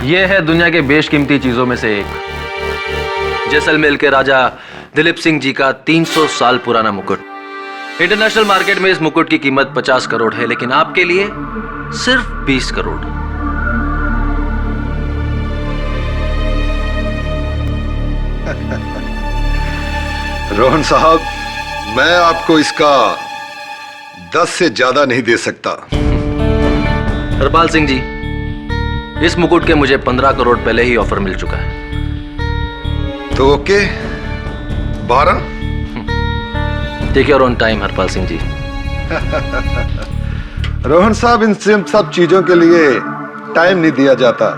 ये है दुनिया के बेशकीमती चीजों में से एक, जैसलमेर के राजा दिलीप सिंह जी का 300 साल पुराना मुकुट। इंटरनेशनल मार्केट में इस मुकुट की कीमत 50 करोड़ है, लेकिन आपके लिए सिर्फ 20 करोड़। रोहन साहब, मैं आपको इसका 10 से ज्यादा नहीं दे सकता। हरपाल सिंह जी, इस मुकुट के मुझे 15 करोड़ पहले ही ऑफर मिल चुका है। तो okay, 12? Take your own time Harpal Singh ji. Rohan साहब, इन सब चीजों के लिए टाइम नहीं दिया जाता।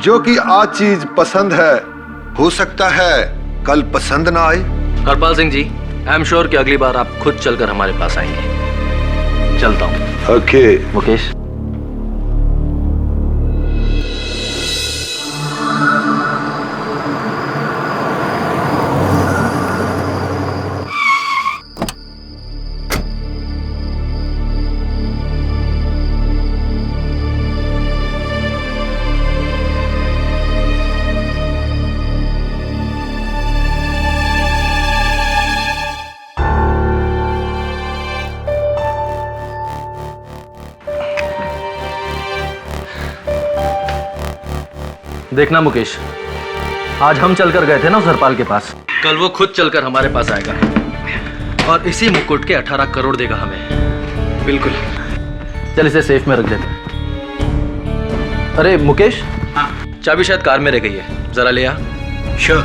जो कि आज चीज पसंद है, हो सकता है कल पसंद ना आए। हरपाल सिंह जी, आई एम श्योर कि अगली बार आप खुद चलकर हमारे पास आएंगे। चलता हूँ। ओके मुकेश। देखना मुकेश, आज हम चलकर गए थे ना उस हरपाल के पास, कल वो खुद चलकर हमारे पास आएगा और इसी मुकुट के 18 करोड़ देगा हमें। बिल्कुल। चल इसे सेफ में रख देते हैं। अरे मुकेश, हाँ, चाबी शायद कार में रह गई है, जरा ले आ। श्योर।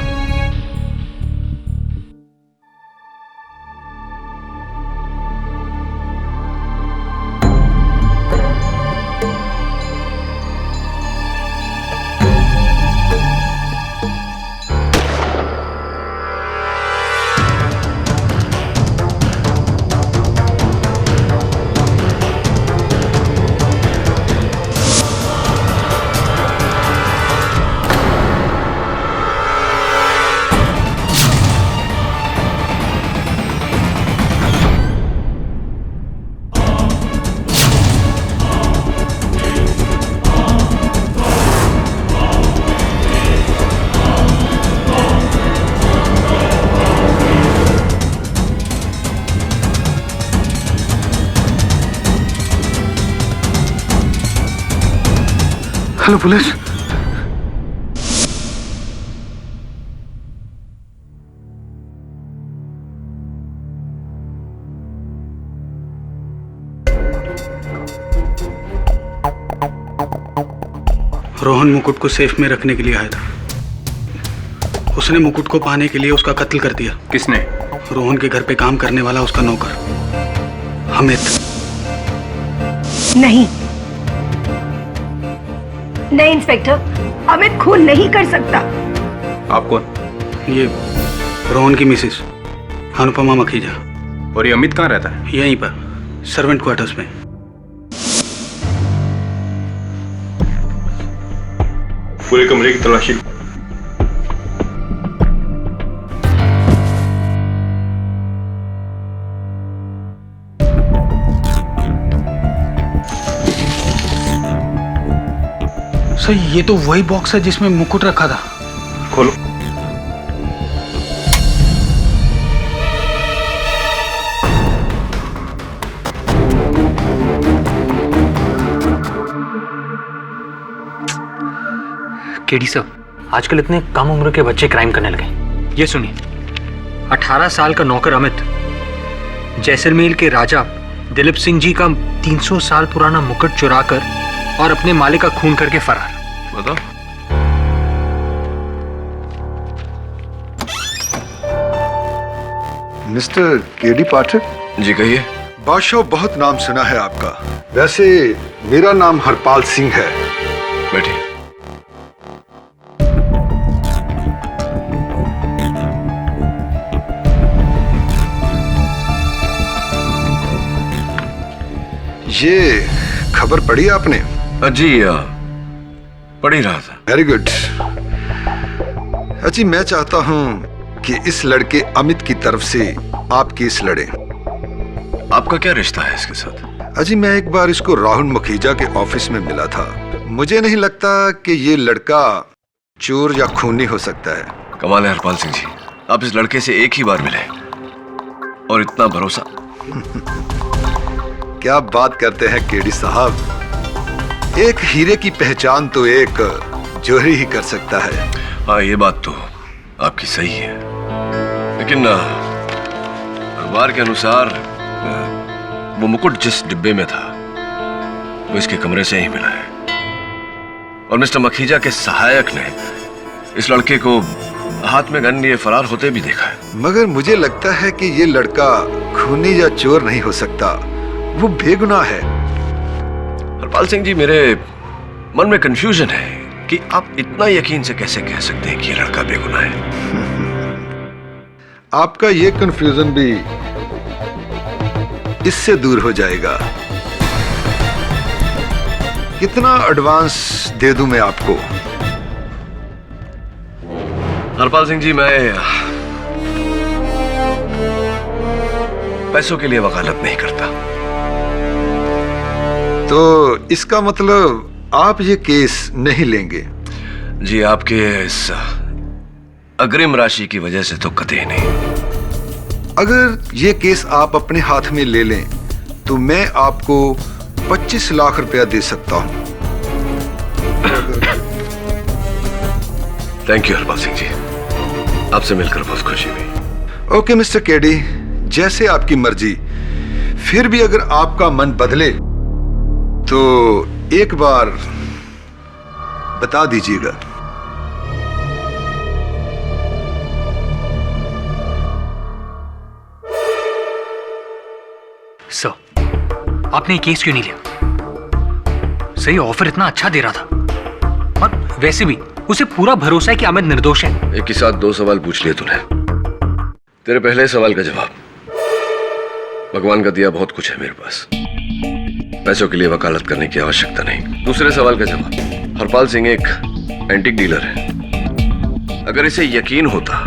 Hello police. रोहन मुकुट को सेफ में रखने के लिए आया था। उसने मुकुट को पाने के लिए उसका कत्ल कर दिया। किसने? रोहन के घर पे काम करने वाला उसका नौकर अमित। नहीं इंस्पेक्टर, अमित खून नहीं कर सकता। आप कौन? ये रोहन की मिसेस अनुपमा मखीजा। और ये अमित कहाँ रहता है? यहीं पर सर्वेंट क्वार्टर्स में। पूरे कमरे की तलाशी। सर, ये तो वही बॉक्स है जिसमें मुकुट रखा था। खोलो। केडी सर, आजकल इतने कम उम्र के बच्चे क्राइम करने लगे। ये सुनिए, 18 साल का नौकर अमित जैसलमेर के राजा दिलीप सिंह जी का 300 साल पुराना मुकुट चुराकर और अपने मालिक का खून करके फरार। बताओ। मिस्टर केडी पाठक जी कहिए। बादशाह, बहुत नाम सुना है आपका। वैसे मेरा नाम हरपाल सिंह है। बैठिए। ये खबर पढ़ी आपने? जी पढ़ ही रहा था। Very good. अजी, मैं चाहता हूं कि इस लड़के अमित की तरफ से आप केस लड़ें। आपका क्या रिश्ता है इसके साथ? अजी, मैं एक बार इसको राहुल मखीजा के ऑफिस में मिला था। मुझे नहीं लगता कि ये लड़का चोर या खूनी हो सकता है। कमाल है हरपाल सिंह जी, आप इस लड़के से एक ही बार मिले और इतना भरोसा। क्या बात करते हैं केडी साहब, एक हीरे की पहचान तो एक जोहरी ही कर सकता है। हाँ, ये बात तो आपकी सही है, लेकिन अखबार के अनुसार वो मुकुट जिस डिब्बे में था वो इसके कमरे से ही मिला है, और मिस्टर मखीजा के सहायक ने इस लड़के को हाथ में गन लिए फरार होते भी देखा है। मगर मुझे लगता है कि ये लड़का खूनी या चोर नहीं हो सकता, वो बेगुनाह है। हरपाल सिंह जी, मेरे मन में कंफ्यूजन है कि आप इतना यकीन से कैसे कह सकते हैं कि ये लड़का बेगुनाह है। आपका ये कंफ्यूजन भी इससे दूर हो जाएगा। कितना एडवांस दे दूं मैं आपको? हरपाल सिंह जी, मैं पैसों के लिए वकालत नहीं करता। तो इसका मतलब आप ये केस नहीं लेंगे? जी, आपके इस अग्रिम राशि की वजह से तो कतई नहीं। अगर ये केस आप अपने हाथ में ले लें तो मैं आपको 25 लाख रुपया दे सकता हूं। थैंक यू हरपाल सिंह जी, आपसे मिलकर बहुत खुशी हुई। ओके मिस्टर केडी, जैसे आपकी मर्जी। फिर भी अगर आपका मन बदले तो एक बार बता दीजिएगा। सर, आपने ये केस क्यों नहीं लिया? सही ऑफर इतना अच्छा दे रहा था, और वैसे भी उसे पूरा भरोसा है कि अमित निर्दोष है। एक ही साथ दो सवाल पूछ लिए तूने। तेरे पहले सवाल का जवाब, भगवान का दिया बहुत कुछ है मेरे पास, पैसों के लिए वकालत करने की आवश्यकता नहीं। दूसरे सवाल का जवाब, हरपाल सिंह एक एंटीक डीलर है। अगर इसे यकीन होता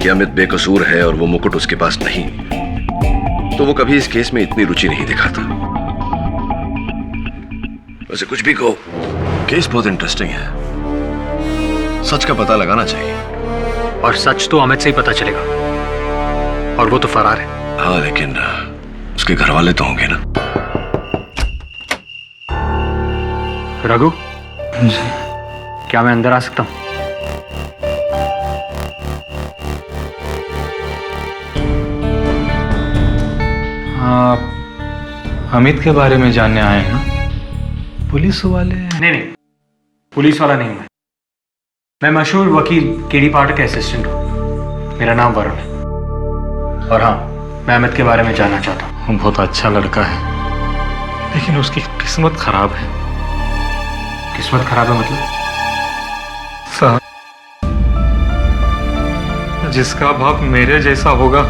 कि अमित बेकसूर है और वो मुकुट उसके पास नहीं, तो वो कभी इस केस में इतनी रुचि नहीं दिखाता। वैसे कुछ भी कहो, केस बहुत इंटरेस्टिंग है। सच का पता लगाना चाहिए। और सच तो अमित से ही पता चलेगा, और वो तो फरार है। हाँ, लेकिन उसके घर वाले तो होंगे ना। रघु, क्या मैं अंदर आ सकता हूं? आप अमित के बारे में जानने आए हैं ना? पुलिस वाले? नहीं, पुलिस वाला नहीं हूं मैं मशहूर वकील केडी पाठक का असिस्टेंट हूं। मेरा नाम वरुण है, और हाँ, मैं अमित के बारे में जानना चाहता हूं। वो बहुत अच्छा लड़का है, लेकिन उसकी किस्मत खराब है। किस्मत खराब है मतलब? साहब, जिसका बाप मेरे जैसा होगा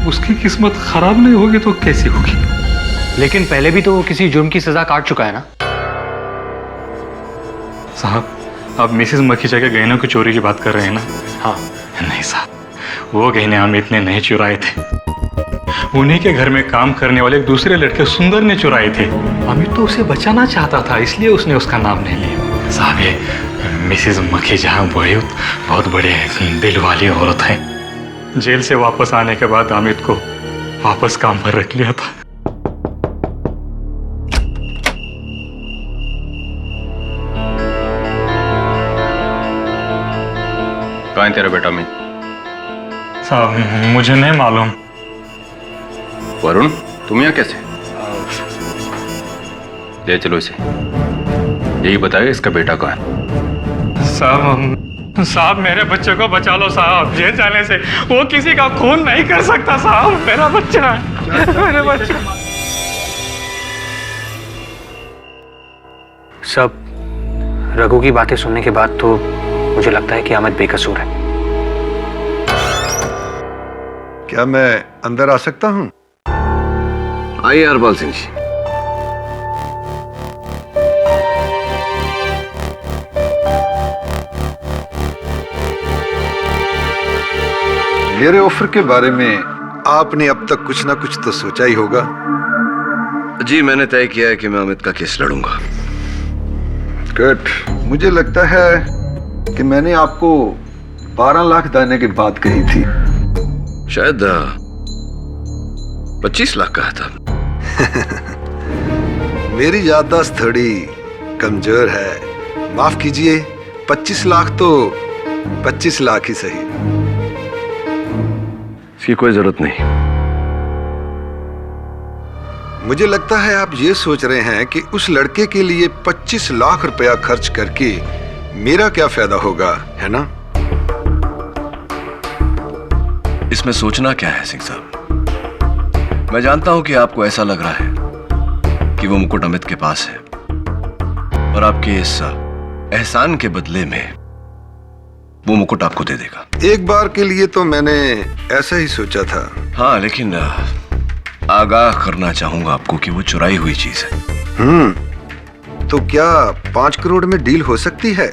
उसकी किस्मत खराब नहीं होगी तो कैसी होगी? लेकिन पहले भी तो वो किसी जुर्म की सजा काट चुका है ना? साहब, आप मिसेस मखीजा के गहनों की चोरी की बात कर रहे हैं ना? हाँ। नहीं साहब, वो गहने अमित ने नहीं चुराए थे। उन्हीं के घर में काम करने वाले एक दूसरे लड़के सुंदर ने चुराए थे। अमित तो उसे बचाना चाहता था, इसलिए उसने उसका नाम नहीं लिया। साहब, ये मिसेस मखीजा बहुत बड़े दिल वाली औरत है। जेल से वापस आने के बाद अमित को वापस काम पर रख लिया था। कहाँ है तेरा बेटा अमित? साहब, मुझे नहीं मालूम। वरुण, तुम यहाँ कैसे? ले चलो इसे, यही बताएगा इसका बेटा कहाँ है। साहब, मेरे बच्चे को बचा लो साहब। जेल जाने से वो किसी का खून नहीं कर सकता साहब। मेरा बच्चा है, मेरा बच्चा। सब रघु की बातें सुनने के बाद तो मुझे लगता है कि अमित बेकसूर है। क्या मैं अंदर आ सकता हूं? आइए हरपाल सिंह जी। मेरे ऑफर के बारे में आपने अब तक कुछ ना कुछ तो सोचा ही होगा। जी मैंने तय किया है कि मैं अमित का केस लड़ूंगा। गुड। मुझे लगता है कि मैंने आपको 12 लाख देने की बात कही थी। शायद 25 लाख कहा था। मेरी याददाश्त थोड़ी कमजोर है, माफ कीजिए। 25 लाख तो 25 लाख ही सही। इसकी कोई जरूरत नहीं। मुझे लगता है आप ये सोच रहे हैं कि उस लड़के के लिए 25 लाख रुपया खर्च करके मेरा क्या फायदा होगा, है ना? इसमें सोचना क्या है सिंह साहब? मैं जानता हूं कि आपको ऐसा लग रहा है कि वो मुकुट अमित के पास है और आपके इस एहसान के बदले में वो मुकुट आपको दे देगा। एक बार के लिए तो मैंने ऐसा ही सोचा था। हाँ, लेकिन आगाह करना चाहूंगा आपको कि वो चुराई हुई चीज है। तो क्या 5 करोड़ में डील हो सकती है?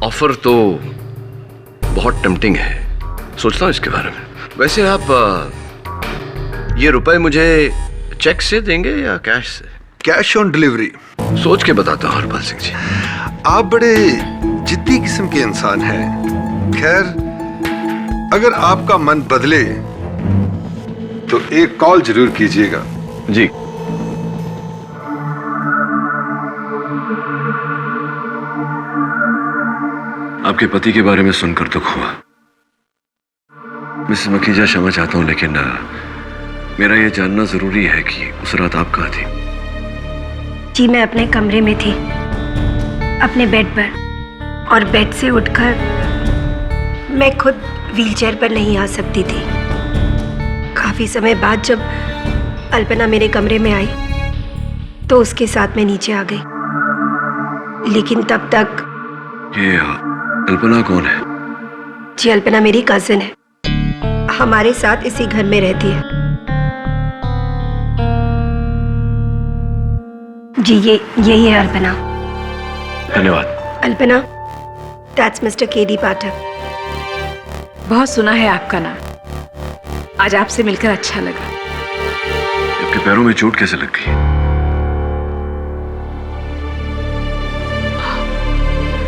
ऑफर तो बहुत टेम्पटिंग है, सोचता हूं इसके बारे में। वैसे आप ये रुपए मुझे चेक से देंगे या कैश से? Cash on delivery. सोच के बताता हूं हरपाल सिंह जी। आप बड़े जिद्दी किस्म के इंसान हैं। खैर, अगर आपका मन बदले तो एक कॉल जरूर कीजिएगा। जी। आपके पति के बारे में सुनकर दुख हुआ। मिसेस मखीजा, क्षमा चाहता हूं, लेकिन मेरा यह जानना जरूरी है कि उस रात आप कहाँ थी? जी मैं अपने कमरे में थी, अपने बेड पर, और बेड से उठकर मैं खुद व्हीलचेयर पर नहीं आ सकती थी। काफी समय बाद जब अल्पना मेरे कमरे में आई तो उसके साथ मैं नीचे आ गई, लेकिन तब तक। ये अल्पना कौन है? जी अल्पना मेरी कजिन है, हमारे साथ इसी घर में रहती है। जी यही है अल्पना। धन्यवाद। अल्पना, दैट्स मिस्टर केडी पाठक। बहुत सुना है आपका नाम, आज आपसे मिलकर अच्छा लगा। आपके पैरों में चोट कैसे लग गई?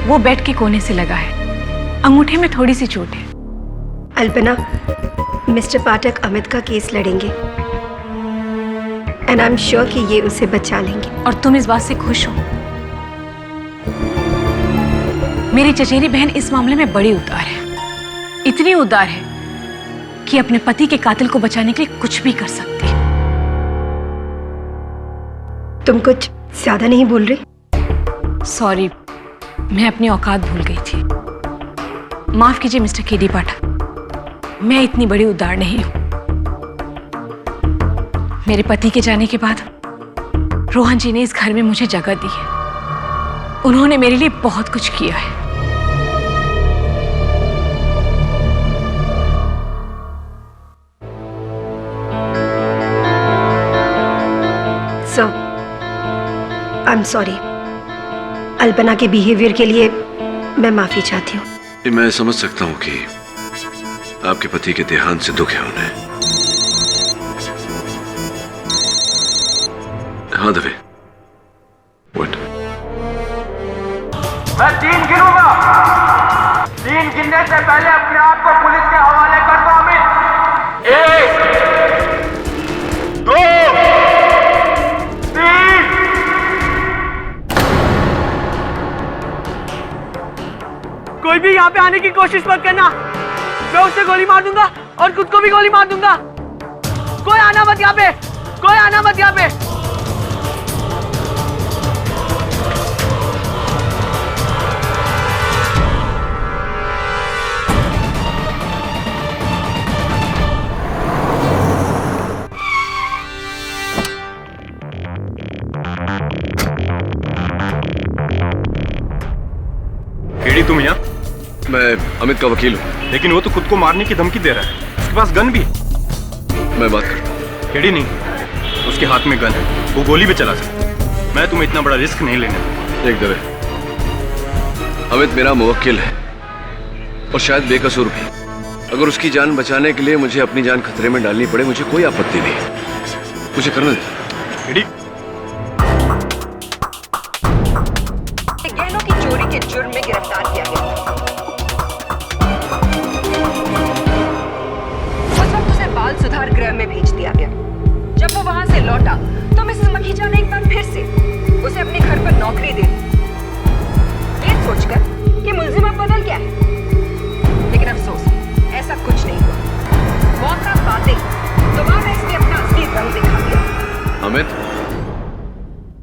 वो बेड के कोने से लगा है, अंगूठे में थोड़ी सी चोट है। अल्पना, मिस्टर पाठक अमित का केस लड़ेंगे एंड आई एम श्योर कि ये उसे बचा लेंगे। और तुम इस बात से खुश हो? मेरी चचेरी बहन इस मामले में बड़ी उदार है, इतनी उदार है कि अपने पति के कातिल को बचाने के लिए कुछ भी कर सकती है। तुम कुछ ज्यादा नहीं बोल रही? सॉरी, मैं अपनी औकात भूल गई थी। माफ कीजिए मिस्टर केडी पाठक, मैं इतनी बड़ी उदार नहीं हूं। मेरे पति के जाने के बाद रोहन जी ने इस घर में मुझे जगह दी है। उन्होंने मेरे लिए बहुत कुछ किया है। सो आई एम सॉरी। अल्पना के बिहेवियर के लिए मैं माफी चाहती हूँ। मैं समझ सकता हूँ कि आपके पति के देहांत से दुख है उन्हें। हाँ दवे, व्हाट? मैं 3 गिनूंगा, 3 गिनने से पहले अपने आप को पुलिस के हवाले कर दो अमित। 1, 2, 3। कोई भी यहाँ पे आने की कोशिश मत करना, मैं उसे गोली मार दूंगा और खुद को भी गोली मार दूंगा। कोई आना मत यहाँ पे, कोई आना मत यहाँ पे। केडी, तुम यहाँ? मैं अमित का वकील हूँ। लेकिन वो तो खुद को मारने की धमकी दे रहा है, उसके पास गन भी है। मैं बात करता हूँ। केडी नहीं, उसके हाथ में गन है, वो गोली भी चला सकता है। मैं तुम्हें इतना बड़ा रिस्क नहीं लेने दूंगा। एक दवे, अमित मेरा मुवक्किल है और शायद बेकसूर भी। अगर उसकी जान बचाने के लिए मुझे अपनी जान खतरे में डालनी पड़े, मुझे कोई आपत्ति नहीं। मुझे करने दे। गहनों की चोरी के जुर्म में गिरफ्तार किया गया। उस वक्त उसे बाल सुधार गृह में भेज दिया गया। जब वो वहां से लौटा तो मिसेस मखीजा ने एक बार फिर से उसे अपने घर पर नौकरी दे दी, ये सोचकर कि मुलजिम अब बदल गया है। लेकिन अफसोस, ऐसा कुछ नहीं हुआ। मौका पाते ही दोबारा इसने अपना असली रंग दिखा दिया। अमित,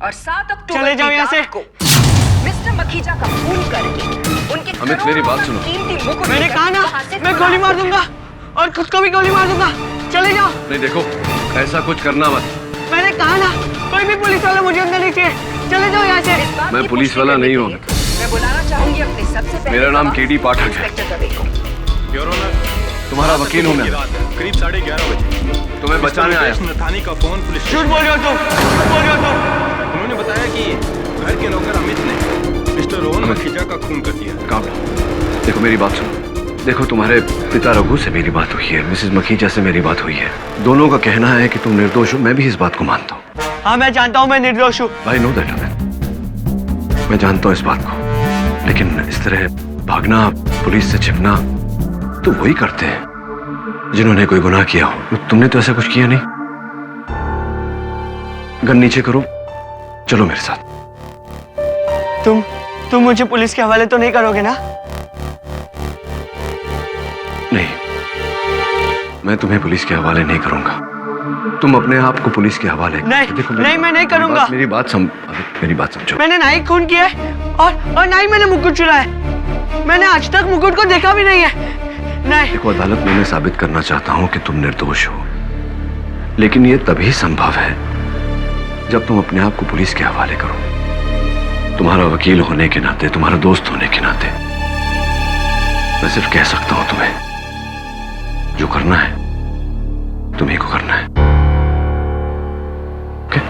और 7 अक्टूबर चले जाओ यहाँ से। को मिस्टर मखीजा का खून करके उनके अमित, मेरी बात सुनो। कीमती मुकुट मैंने लेकर कहा ना, वहाँ से मैं गोली मार दूंगा और खुद को भी गोली मार दूंगा। चले जाओ। नहीं देखो, ऐसा कुछ करना मत। मैंने कहा ना, कोई भी पुलिस वाला मुझे अंदर नहीं चाहिए। चले जाओ यहाँ से। इस बात मैं की पुलिस पुष्टि वाला करने नहीं के हूँ। लिए मैं बुलाना चाहूंगी अपने सबसे पहले मेरा नाम गवाह, केडी पाठक है। इंस्पेक्टर दवे को। योर ऑनर, तुम्हारा वकील हूँ मैं। करीब 11:30 बजे तुम्हें बचाने आया। नथानी का फोन पुलिस झूठ बोल रहे हो तुम, झूठ बोल रहे हो तुम। उन्होंने बताया कि घर के नौकर अमित ने मिस्टर रोहन मखीजा का खून कर दिया। काम लो। देखो मेरी बात सुनो। देखो, तुम्हारे पिता रघु से मेरी बात हुई है, मिसेस मखीजा से मेरी बात हुई है। दोनों का कहना है कि तुम निर्दोष हो। मैं भी इस बात को मानता हूँ। हाँ, मैं जानता हूँ मैं निर्दोष हूँ। आई नो दैट अमित, मैं जानता हूँ इस बात को। लेकिन इस तरह भागना, पुलिस से छिपना तो वही करते हैं जिन्होंने कोई गुनाह किया हो। तुमने तो ऐसा कुछ किया नहीं। गन नीचे करो, चलो मेरे साथ। तुम मुझे पुलिस के हवाले तो नहीं करोगे ना? नहीं, मैं तुम्हें पुलिस के हवाले नहीं करूंगा। तुम अपने आप को पुलिस के हवाले नहीं, नहीं, मैं नहीं करूंगा। मेरी बात समझो। मैंने ना ही खून किया है और ना ही मैंने मुकुट चुराया है। मैंने आज तक मुकुट को देखा भी नहीं है। नहीं। देखो, अदालत में मैं साबित करना चाहता हूं कि तुम निर्दोष हो, लेकिन यह तभी संभव है जब तुम अपने आप को पुलिस के हवाले करो। तुम्हारा वकील होने के नाते, तुम्हारा दोस्त होने के नाते मैं सिर्फ कह सकता हूं तुम्हें जो करना है तुम्हीं को करना है। okay?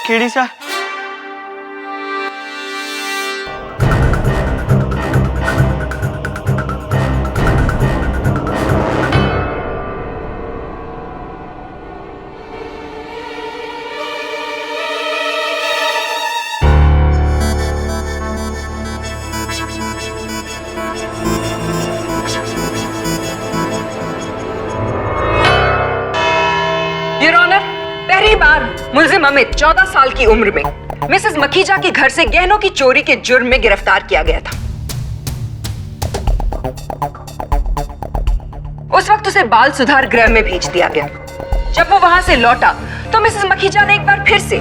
KD sir, your honour, पहली बार मुलजिम अमित 14 साल की उम्र में मिसेस मखीजा के घर से गहनों की चोरी के जुर्म में गिरफ्तार किया गया था। उस वक्त उसे बाल सुधार गृह में भेज दिया गया। जब वो वहां से लौटा तो मिसेस मखीजा ने एक बार फिर से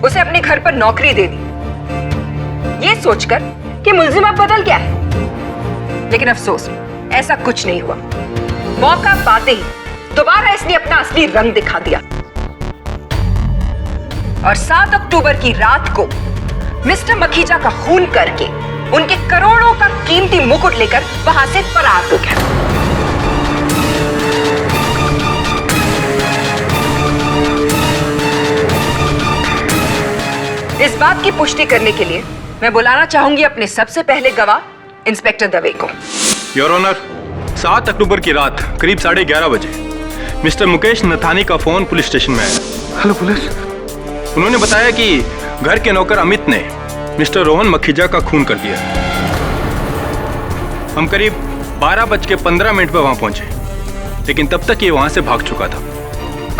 उसे अपने घर पर नौकरी दे दी, ये सोचकर कि मुलजिम अब बदल गया है। लेकिन अफसोस, ऐसा कुछ नहीं हुआ। मौका पाते ही दोबारा इसने अपना असली रंग दिखा दिया और 7 अक्टूबर की रात को मिस्टर मखीजा का खून करके उनके करोड़ों का कीमती मुकुट लेकर वहां से फरार हो गया। इस बात की पुष्टि करने के लिए मैं बुलाना चाहूंगी अपने सबसे पहले गवाह, इंस्पेक्टर दवे को। योर ऑनर, 7 अक्टूबर की रात करीब 11:30 बजे मिस्टर मुकेश नथानी का फोन पुलिस स्टेशन में आया। Hello police. उन्होंने बताया कि घर के नौकर अमित ने मिस्टर रोहन मखीजा का खून कर दिया। हम करीब 12:15 पर वहां पहुंचे, लेकिन तब तक ये वहां से भाग चुका था।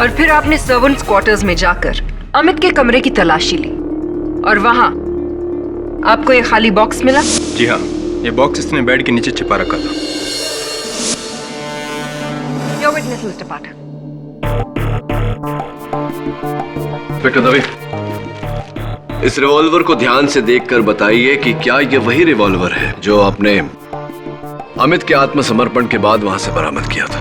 और फिर आपने सर्वेंट्स क्वार्टर्स में जाकर अमित के कमरे की तलाशी ली और वहां आपको ये खाली बॉक्स मिला? जी हाँ, ये बॉक्स इसने बेड के नीचे छिपा रखा था। Your witness, Mr. Pathak. Inspector Dave, इस रिवॉल्वर को ध्यान से देखकर बताइए कि क्या ये वही रिवॉल्वर है जो आपने अमित के आत्मसमर्पण के बाद वहां से बरामद किया था?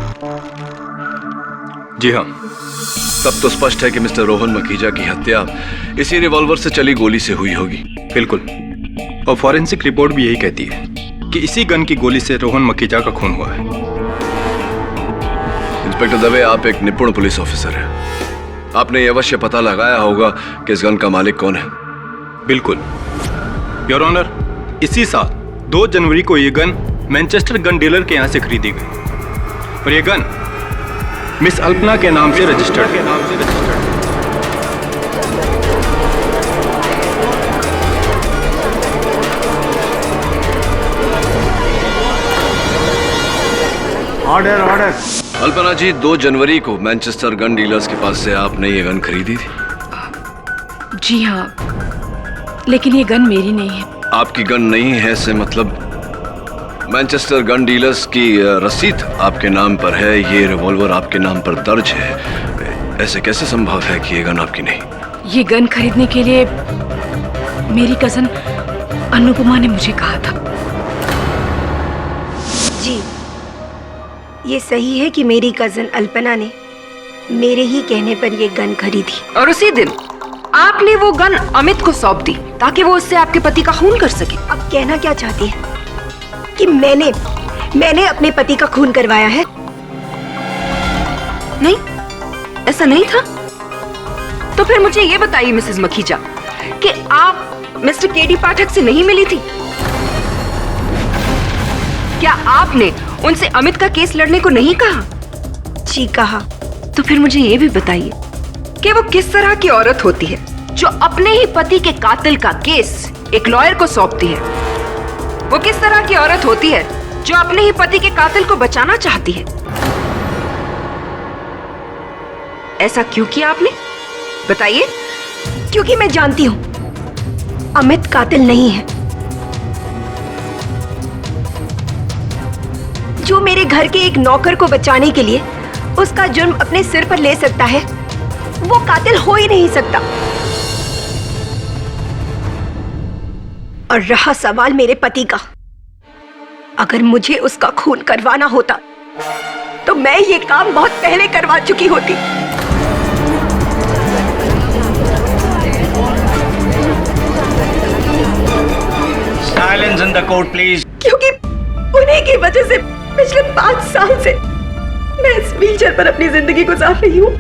जी हाँ। तब तो स्पष्ट है कि मिस्टर रोहन मखीजा की हत्या इसी रिवॉल्वर से चली गोली से हुई होगी। बिल्कुल, और फॉरेंसिक रिपोर्ट भी यही कहती है कि इसी गन की गोली से रोहन मखीजा का खून हुआ है। इंस्पेक्टर दवे, आप एक निपुण पुलिस ऑफिसर हैं। आपने यह अवश्य पता लगाया होगा कि इस गन का मालिक कौन है। बिल्कुल योर ऑनर, इसी साल 2 जनवरी को ये गन मैनचेस्टर गन डीलर के यहाँ से खरीदी गई और ये गन मिस अल्पना के नाम से रजिस्टर्ड ऑर्डर ऑर्डर। अल्पना जी, 2 जनवरी को मैनचेस्टर गन डीलर्स के पास से आपने ये गन खरीदी थी? जी हाँ, लेकिन ये गन मेरी नहीं है। आपकी गन नहीं है से मतलब मैनचेस्टर गन डीलर्स की रसीद आपके नाम पर है, ये रिवॉल्वर आपके नाम पर दर्ज है, ऐसे कैसे संभव है कि ये गन आपकी नहीं? ये गन खरीदने के लिए मेरी कजन अनुपमा ने मुझे कहा था। जी, ये सही है कि मेरी कजन अल्पना ने मेरे ही कहने पर ये गन खरीदी। और उसी दिन आपने वो गन अमित को सौंप दी ताकि वो उससे आपके पति का खून कर सके। अब कहना क्या चाहती है कि मैंने अपने पति का खून करवाया है? नहीं, ऐसा नहीं था। तो फिर मुझे ये बताइए मिसेस मखीजा कि आप मिस्टर केडी पाठक से नहीं मिली थी? क्या आपने उनसे अमित का केस लड़ने को नहीं कहा? जी कहा। तो फिर मुझे ये भी बताइए कि वो किस तरह की औरत होती है जो अपने ही पति के कातिल का केस एक लॉयर को सौंपती है? वो किस तरह की औरत होती है जो अपने ही पति के कातिल को बचाना चाहती है? ऐसा क्यों किया आपने? बताइए। क्योंकि मैं जानती हूं अमित कातिल नहीं है। जो मेरे घर के एक नौकर को बचाने के लिए उसका जुर्म अपने सिर पर ले सकता है, वो कातिल हो ही नहीं सकता। और रहा सवाल मेरे पति का, अगर मुझे उसका खून करवाना होता तो मैं ये काम बहुत पहले करवा चुकी होती। Silence in the court please. क्योंकि उन्हीं की वजह से पिछले 5 साल से मैं इस व्हीलचेयर पर अपनी जिंदगी गुजार रही हूँ।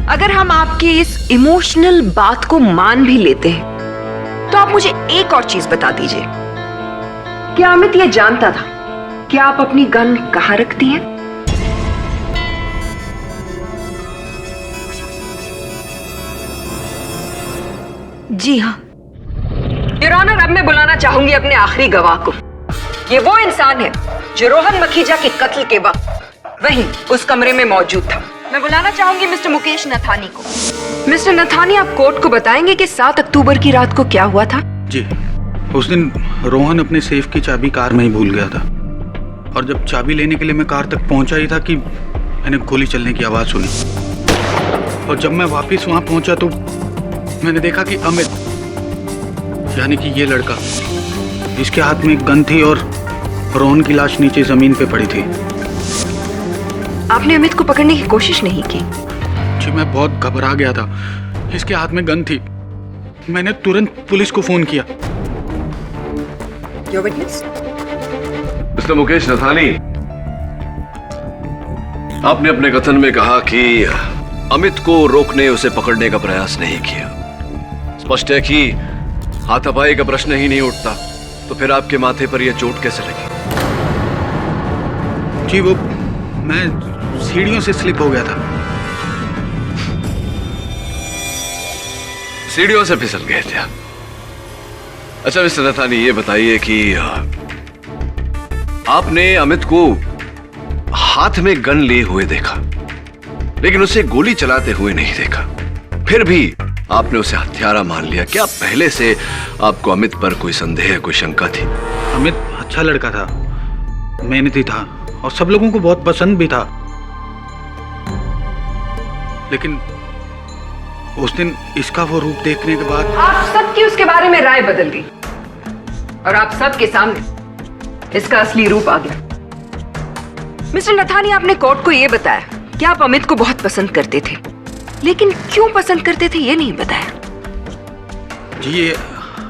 अगर हम आपकी इस इमोशनल बात को मान भी लेते हैं तो आप मुझे एक और चीज बता दीजिए, क्या अमित ये जानता था कि आप अपनी गन कहाँ रखती हैं? जी हाँ। योर ऑनर, अब मैं बुलाना चाहूंगी अपने आखिरी गवाह को। ये वो इंसान है जो रोहन मखीजा के कत्ल के वक्त वहीं उस कमरे में मौजूद था। मैं बुलाना चाहूंगी मिस्टर मुकेश नथानी को। मिस्टर नथानी, आप कोर्ट को बताएंगे कि 7 अक्टूबर की रात को क्या हुआ था? जी, उस दिन रोहन अपने सेफ की चाबी कार में ही भूल गया था और जब चाबी लेने के लिए मैं कार तक पहुंचा ही था कि मैंने गोली चलने की आवाज सुनी और जब मैं वापस वहां पहुंचा तो मैंने देखा कि अमित यानी कि ये लड़का, इसके हाथ में एक गन थी और रोहन की लाश नीचे जमीन पे पड़ी थी। आपने अमित को पकड़ने की कोशिश नहीं की? जी, मैं बहुत घबरा गया था। इसके हाथ में गन थी। मैंने तुरंत पुलिस को फोन किया। Your witness? Mister Mukesh Nathani, आपने अपने कथन में कहा कि अमित को रोकने, उसे पकड़ने का प्रयास नहीं किया। स्पष्ट है कि हाथापाई का प्रश्न ही नहीं उठता, तो फिर आपके माथे पर यह चोट कैसे लगी? जी, वो मैं सीढ़ियों से स्लिप हो गया था। सीढ़ियों से फिसल गए थे आप? अच्छा मिस्टर नथानी, ये बताइए कि आपने अमित को हाथ में गन लिए हुए देखा, लेकिन उसे गोली चलाते हुए नहीं देखा। फिर भी आपने उसे हत्यारा मान लिया। क्या पहले से आपको अमित पर कोई संदेह, कोई शंका थी? अमित अच्छा लड़का था, मेहनती था और सब लोगों को बहुत पसंद भी था, लेकिन उस दिन इसका वो रूप देखने के बाद आप सबकी उसके बारे में राय बदल गई और आप सबके सामने इसका असली रूप आ गया। मिस्टर नथानी, आपने कोर्ट को यह बताया कि आप अमित को बहुत पसंद करते थे, लेकिन क्यों पसंद करते थे ये नहीं बताया। जी, ये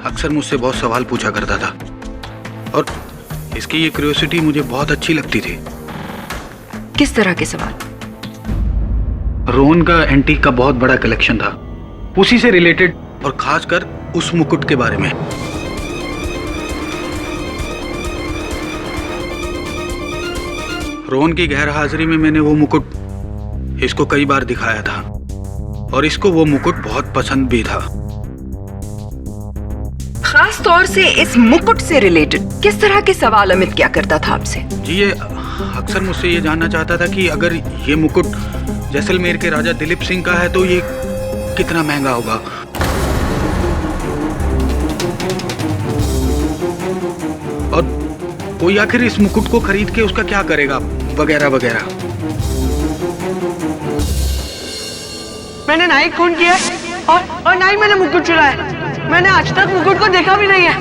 अक्सर मुझसे बहुत सवाल पूछा करता था और इसकी ये क्यूरियोसिटी मुझे बहुत अच्छी लगती थी। किस तरह के सवाल? रोहन का एंटीक का बहुत बड़ा कलेक्शन था, उसी से रिलेटेड और खासकर उस मुकुट के बारे में। रोहन की गैर हाजिरी में मैंने वो मुकुट इसको कई बार दिखाया था और इसको वो मुकुट बहुत पसंद भी था। खास तौर से इस मुकुट से रिलेटेड किस तरह के सवाल अमित क्या करता था आपसे? जी ये अक्सर मुझसे ये जानना चाहता था कि अगर ये मुकुट जैसलमेर के राजा दिलीप सिंह का है तो ये कितना महंगा होगा। और कोई आखिर इस मुकुट को खरीद के उसका क्या करेगा वगैरह वगैरह। मैंने ना ही खून किया और ना ही मैंने मुकुट चुराया। मैंने आज तक मुकुट को देखा भी नहीं है।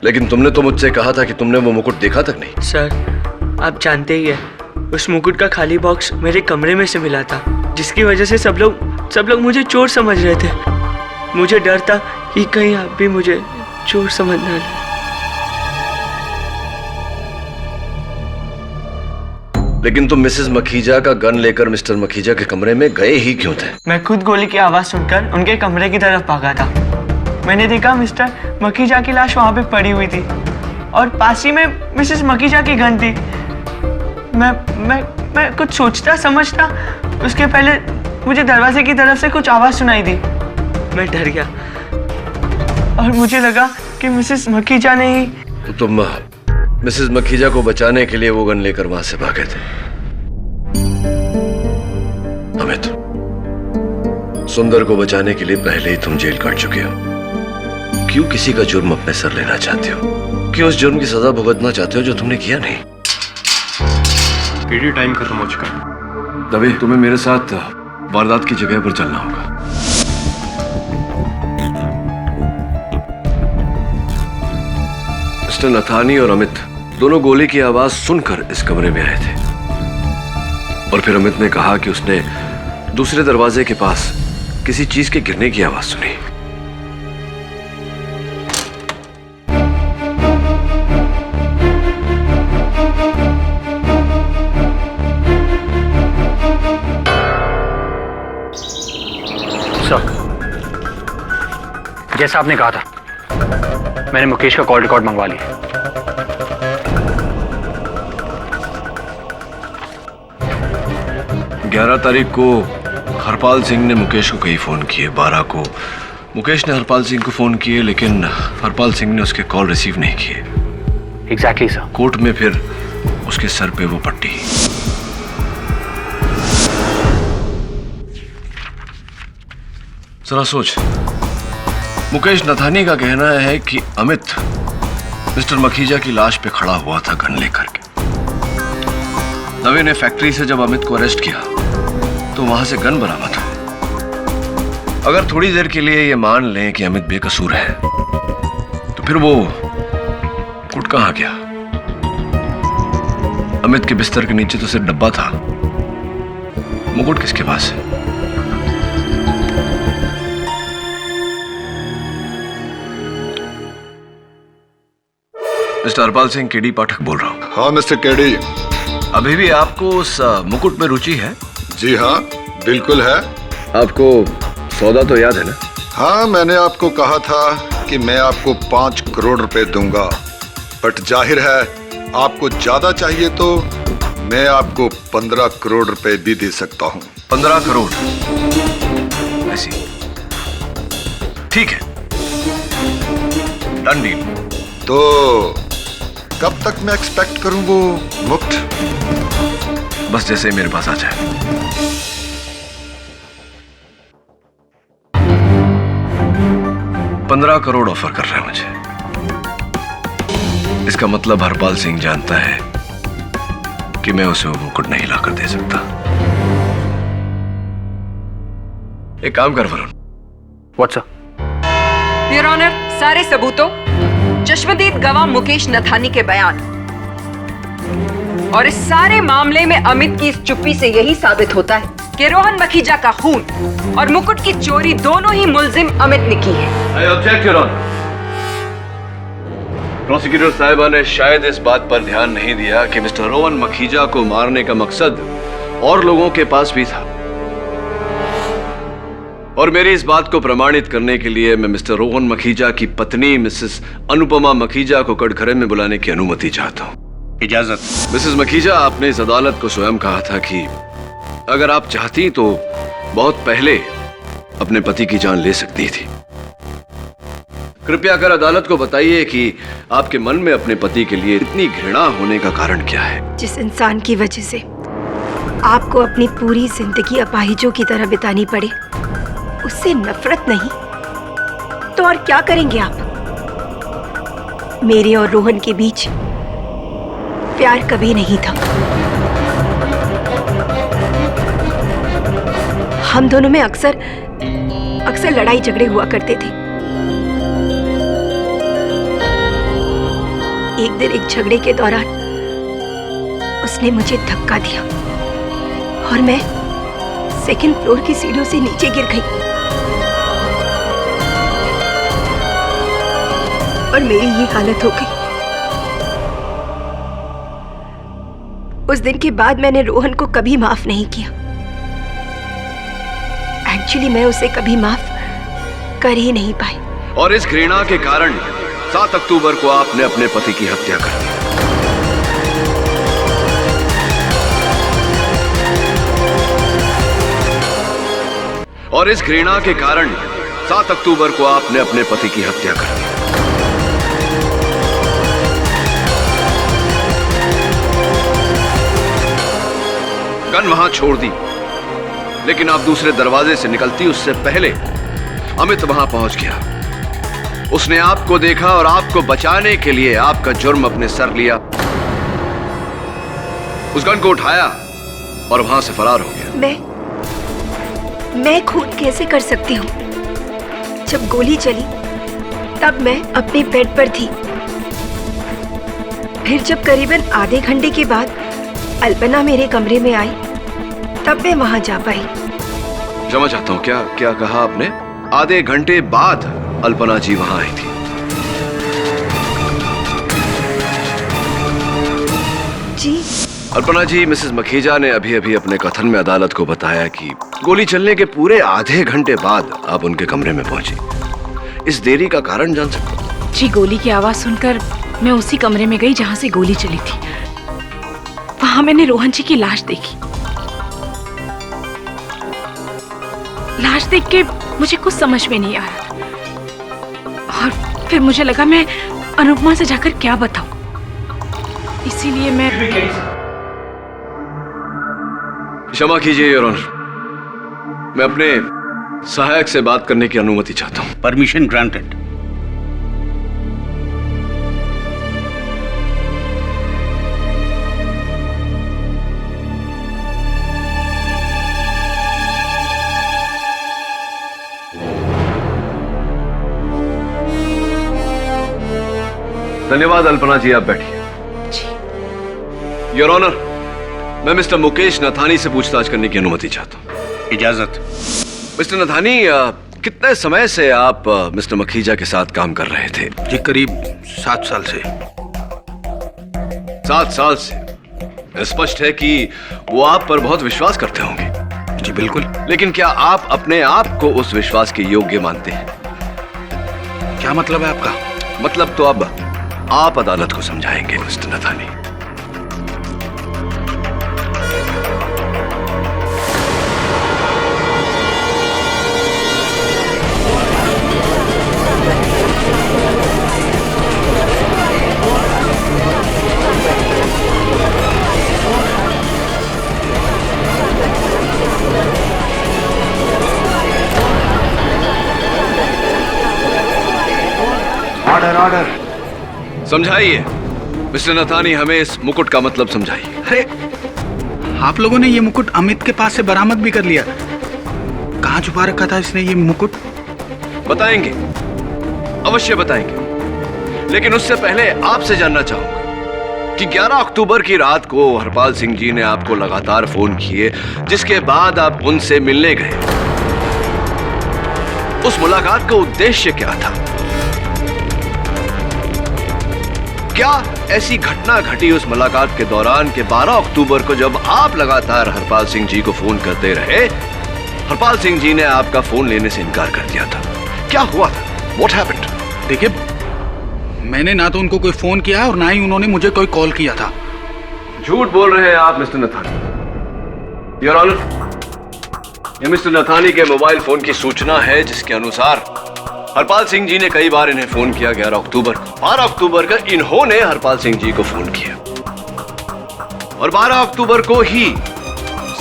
लेकिन तुमने तो मुझसे कहा था कि तुमने वो मुकुट देखा तक नहीं। सर आप जानते ही हैं उस मुकुट का खाली बॉक्स मेरे कमरे में से मिला था, जिसकी वजह से सब लोग मुझे चोर समझ रहे थे। मुझे डर था कि कहीं आप भी मुझे चोर समझ ना लें। लेकिन तुम मिसेस मखीजा का गन लेकर मिस्टर मखीजा के कमरे में गए ही क्यों थे? मैं खुद गोली की आवाज सुनकर उनके कमरे की तरफ भागा था। मैंने देखा मिस्टर मखीजा की लाश वहां पे पड़ी हुई थी और पास ही में मिसेस मखीजा की गन थी। मैं कुछ सोचता समझता उसके पहले मुझे दरवाजे की तरफ से कुछ आवाज सुनाई दी। मैं डर गया और मुझे लगा कि मिसेस मखीजा ने ही। तो तुम मिसेस मखीजा को बचाने के लिए वो गन लेकर वहां से भागे थे। अमित, सुंदर को बचाने के लिए पहले ही तुम जेल काट चुके हो। क्यों किसी का जुर्म अपने सर लेना चाहते हो? क्यों उस जुर्म की सजा भुगतना चाहते हो जो तुमने किया नहीं? पीडी टाइम खत्म हो चुका। दवे, तुम्हें मेरे साथ वारदात की जगह पर चलना होगा। मिस्टर नथानी और अमित दोनों गोली की आवाज सुनकर इस कमरे में आए थे और फिर अमित ने कहा कि उसने दूसरे दरवाजे के पास किसी चीज के गिरने की आवाज सुनी। जैसा आपने कहा था मैंने मुकेश का कॉल रिकॉर्ड मंगवा लिया। 11 तारीख को हरपाल सिंह ने मुकेश को कई फोन किए। 12 को मुकेश ने हरपाल सिंह को फोन किए, लेकिन हरपाल सिंह ने उसके कॉल रिसीव नहीं किए। Exactly sir. कोर्ट में फिर उसके सर पे वो पट्टी। जरा सोच, मुकेश नथानी का कहना है कि अमित मिस्टर मखीजा की लाश पे खड़ा हुआ था गन लेकर के। दवे ने फैक्ट्री से जब अमित को अरेस्ट किया तो वहां से गन बरामद हुई। अगर थोड़ी देर के लिए ये मान लें कि अमित बेकसूर है तो फिर वो मुकुट कहां गया? अमित के बिस्तर के नीचे तो सिर्फ डब्बा था। मुकुट किसके पास है? मिस्टर हरपाल सिंह, केडी पाठक बोल रहा हूँ। हाँ मिस्टर केडी। अभी भी आपको उस मुकुट में रुचि है? जी हाँ, बिल्कुल है। आपको सौदा तो याद है ना? हाँ, मैंने आपको कहा था कि मैं आपको 5 करोड़ रुपए दूंगा, बट जाहिर है आपको ज्यादा चाहिए तो मैं आपको 15 करोड़ रुपए भी दे सकता हूँ। 15 करोड़? ऐसी ठीक है, डन डील। तो कब तक मैं एक्सपेक्ट करूं वो मुफ्त? बस जैसे ही मेरे पास आ जाए। $15 करोड़ ऑफर कर रहे हैं मुझे। इसका मतलब हरपाल सिंह जानता है कि मैं उसे वो मुकुट नहीं लाकर दे सकता। एक काम कर Varun. What's up? Your honour, सारे सबूतों, चश्मदीद गवाह मुकेश नथानी के बयान और इस सारे मामले में अमित की इस चुप्पी से यही साबित होता है कि रोहन मखीजा का खून और मुकुट की चोरी दोनों ही मुलजिम अमित ने की है। I object, Your Honor। Prosecutor साहिबा ने शायद इस बात पर ध्यान नहीं दिया कि मिस्टर रोहन मखीजा को मारने का मकसद और लोगों के पास भी था, और मेरी इस बात को प्रमाणित करने के लिए मैं मिस्टर रोहन मखीजा की पत्नी मिसेस अनुपमा मखीजा को कटघरे में बुलाने की अनुमति चाहता हूं। इजाजत। मिसेस मखीजा, आपने इस अदालत को स्वयं कहा था कि अगर आप चाहती तो बहुत पहले अपने पति की जान ले सकती थी। कृपया कर अदालत को बताइए कि आपके मन में अपने पति के लिए इतनी घृणा होने का कारण क्या है? जिस इंसान की वजह से आपको अपनी पूरी जिंदगी अपाहिजों की तरह बितानी पड़े, उससे नफरत नहीं तो और क्या करेंगे आप? मेरे और रोहन के बीच प्यार कभी नहीं था। हम दोनों में अक्सर लड़ाई झगड़े हुआ करते थे। एक दिन एक झगड़े के दौरान उसने मुझे धक्का दिया और मैं सेकंड फ्लोर की सीढ़ियों से नीचे गिर गई और मेरी ये हालत हो गई। उस दिन के बाद मैंने रोहन को कभी माफ नहीं किया। एक्चुअली मैं उसे कभी माफ कर ही नहीं पाई। और इस घृणा के कारण 7 अक्टूबर को आपने अपने पति की हत्या कर दी। और इस घृणा के कारण 7 अक्टूबर को आपने अपने पति की हत्या कर दी। गन वहां छोड़ दी, लेकिन आप दूसरे दरवाजे से निकलती उससे पहले अमित वहां पहुंच गया। उसने आपको देखा और आपको बचाने के लिए आपका जुर्म अपने सर लिया, उस गन को उठाया और वहां से फरार हो गया। मैं खून कैसे कर सकती हूँ? जब गोली चली तब मैं अपने बेड पर थी। फिर जब करीबन आधे घंटे के बाद अल्पना मेरे कमरे में आई तब मैं वहां जा पाई। क्षमा चाहता हूं, क्या कहा आपने? आधे घंटे बाद अल्पना जी वहां आई थी? जी। अल्पना जी, मिसेस मखीजा ने अभी अभी अपने कथन में अदालत को बताया कि गोली चलने के पूरे आधे घंटे बाद आप उनके कमरे में पहुंची। इस देरी का कारण जान सकता हूं? जी, गोली की आवाज सुनकर मैं उसी कमरे में गई जहां से गोली चली थी। वहां मैंने रोहन जी की लाश देखी। लाश देख के मुझे कुछ समझ में नहीं आ रहा और फिर मुझे लगा मैं अनुपमा से जाकर क्या बताऊं। इसीलिए मैं क्षमा कीजिए योर ऑनर, मैं अपने सहायक से बात करने की अनुमति चाहता हूं। Permission granted. धन्यवाद अल्पना जी, आप बैठिए। योर ऑनर, मैं मिस्टर मुकेश नथानी से पूछताछ करने की अनुमति चाहता हूं। इजाजत। मिस्टर नथानी, कितने समय से आप मिस्टर मखीजा के साथ काम कर रहे थे? जी, करीब 7 साल से। 7 साल से? स्पष्ट है कि वो आप पर बहुत विश्वास करते होंगे। जी बिल्कुल। लेकिन क्या आप अपने आप को उस विश्वास के योग्य मानते हैं? क्या मतलब है आपका? मतलब तो अब आप अदालत को समझाएंगे मिस्टर नथानी। Order order. समझाइए मिस्टर नथानी, हमें इस मुकुट का मतलब समझाइए। अरे, आप लोगों ने ये मुकुट अमित के पास से बरामद भी कर लिया। कहाँ छुपा रखा था इसने ये मुकुट? बताएंगे, अवश्य बताएंगे, लेकिन उससे पहले आपसे जानना चाहूंगा कि 11 अक्टूबर की रात को हरपाल सिंह जी ने आपको लगातार फोन किए, जिसके बाद आप उनसे मिलने गए। उस मुलाकात का उद्देश्य क्या था? क्या ऐसी घटना घटी उस मुलाकात के दौरान कि 12 अक्टूबर को जब आप लगातार हरपाल सिंह जी को फोन करते रहे, हरपाल सिंह जी ने आपका फोन लेने से इनकार कर दिया था? क्या हुआ था? What happened? देखिए, मैंने ना तो उनको कोई फोन किया और ना ही उन्होंने मुझे कोई कॉल किया था। झूठ बोल रहे हैं आप मिस्टर नथानी। योर ऑनर, ये मिस्टर नथानी के मोबाइल फोन की सूचना है जिसके अनुसार हरपाल सिंह जी ने कई बार इन्हें फोन किया। 11 अक्टूबर को, 12 अक्टूबर का इन्होंने हरपाल सिंह जी को फोन किया और 12 अक्टूबर को ही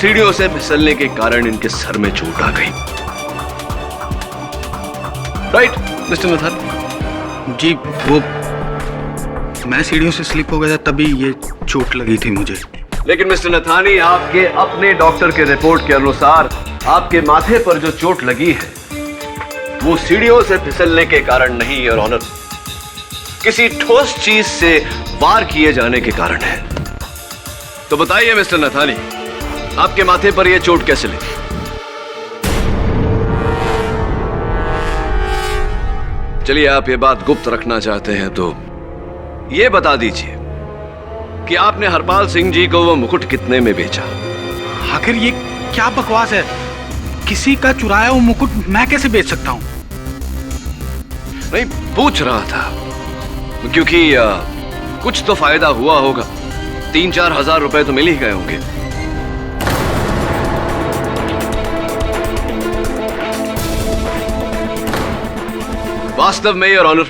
सीढ़ियों से फिसलने के कारण इनके सर में चोट आ गई। Right mister Nathani? जी, वो मैं सीढ़ियों से स्लिप हो गया था, तभी ये चोट लगी थी मुझे। लेकिन मिस्टर नथानी, आपके अपने डॉक्टर के रिपोर्ट के अनुसार आपके माथे पर जो चोट लगी है वो सीढ़ियों से फिसलने के कारण नहीं, योर ऑनर, किसी ठोस चीज से वार किए जाने के कारण है। तो बताइए मिस्टर नथानी, आपके माथे पर यह चोट कैसे लगी? चलिए, आप ये बात गुप्त रखना चाहते हैं तो ये बता दीजिए कि आपने हरपाल सिंह जी को वो मुकुट कितने में बेचा? आखिर ये क्या बकवास है? किसी का चुराया हुआ मुकुट मैं कैसे बेच सकता हूं? नहीं, पूछ रहा था क्योंकि कुछ तो फायदा हुआ होगा। 3-4 हजार रुपए तो मिल ही गए होंगे। वास्तव में योर ऑनर,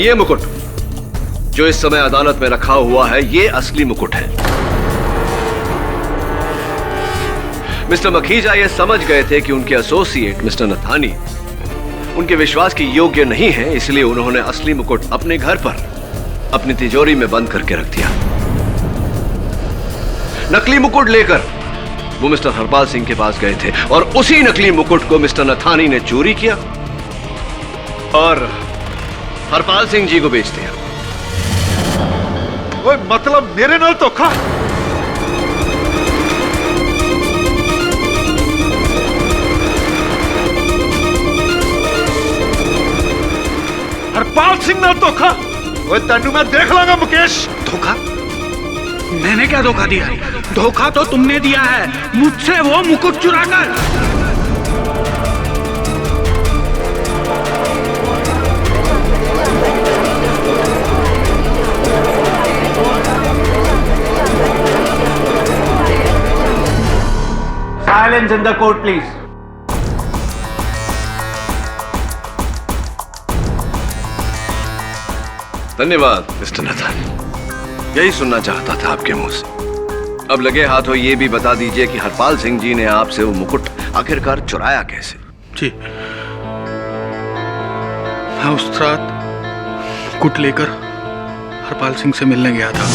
ये मुकुट जो इस समय अदालत में रखा हुआ है, ये असली मुकुट है। मिस्टर मखीजा ये समझ गए थे कि उनके एसोसिएट मिस्टर नथानी उनके विश्वास के योग्य नहीं है, इसलिए उन्होंने असली मुकुट अपने घर पर अपनी तिजोरी में बंद करके रख दिया। नकली मुकुट लेकर वो मिस्टर हरपाल सिंह के पास गए थे और उसी नकली मुकुट को मिस्टर नथानी ने चोरी किया और हरपाल सिंह जी को बेच दिया। वो मतलब मेरे नाल धोखा? हरपाल सिंह नाल धोखा? वो तेनू मैं देख लांगा मुकेश। धोखा? मैंने क्या धोखा दिया? धोखा तो तुमने दिया है, मुझसे वो मुकुट चुराकर। Silence in the court, please. धन्यवाद मिस्टर नथानी, यही सुनना चाहता था आपके मुंह से। अब लगे हाथों ये भी बता दीजिए कि हरपाल सिंह जी ने आपसे वो मुकुट आखिरकार चुराया कैसे? जी, मैं उस रात मुकुट लेकर हरपाल सिंह से मिलने गया था।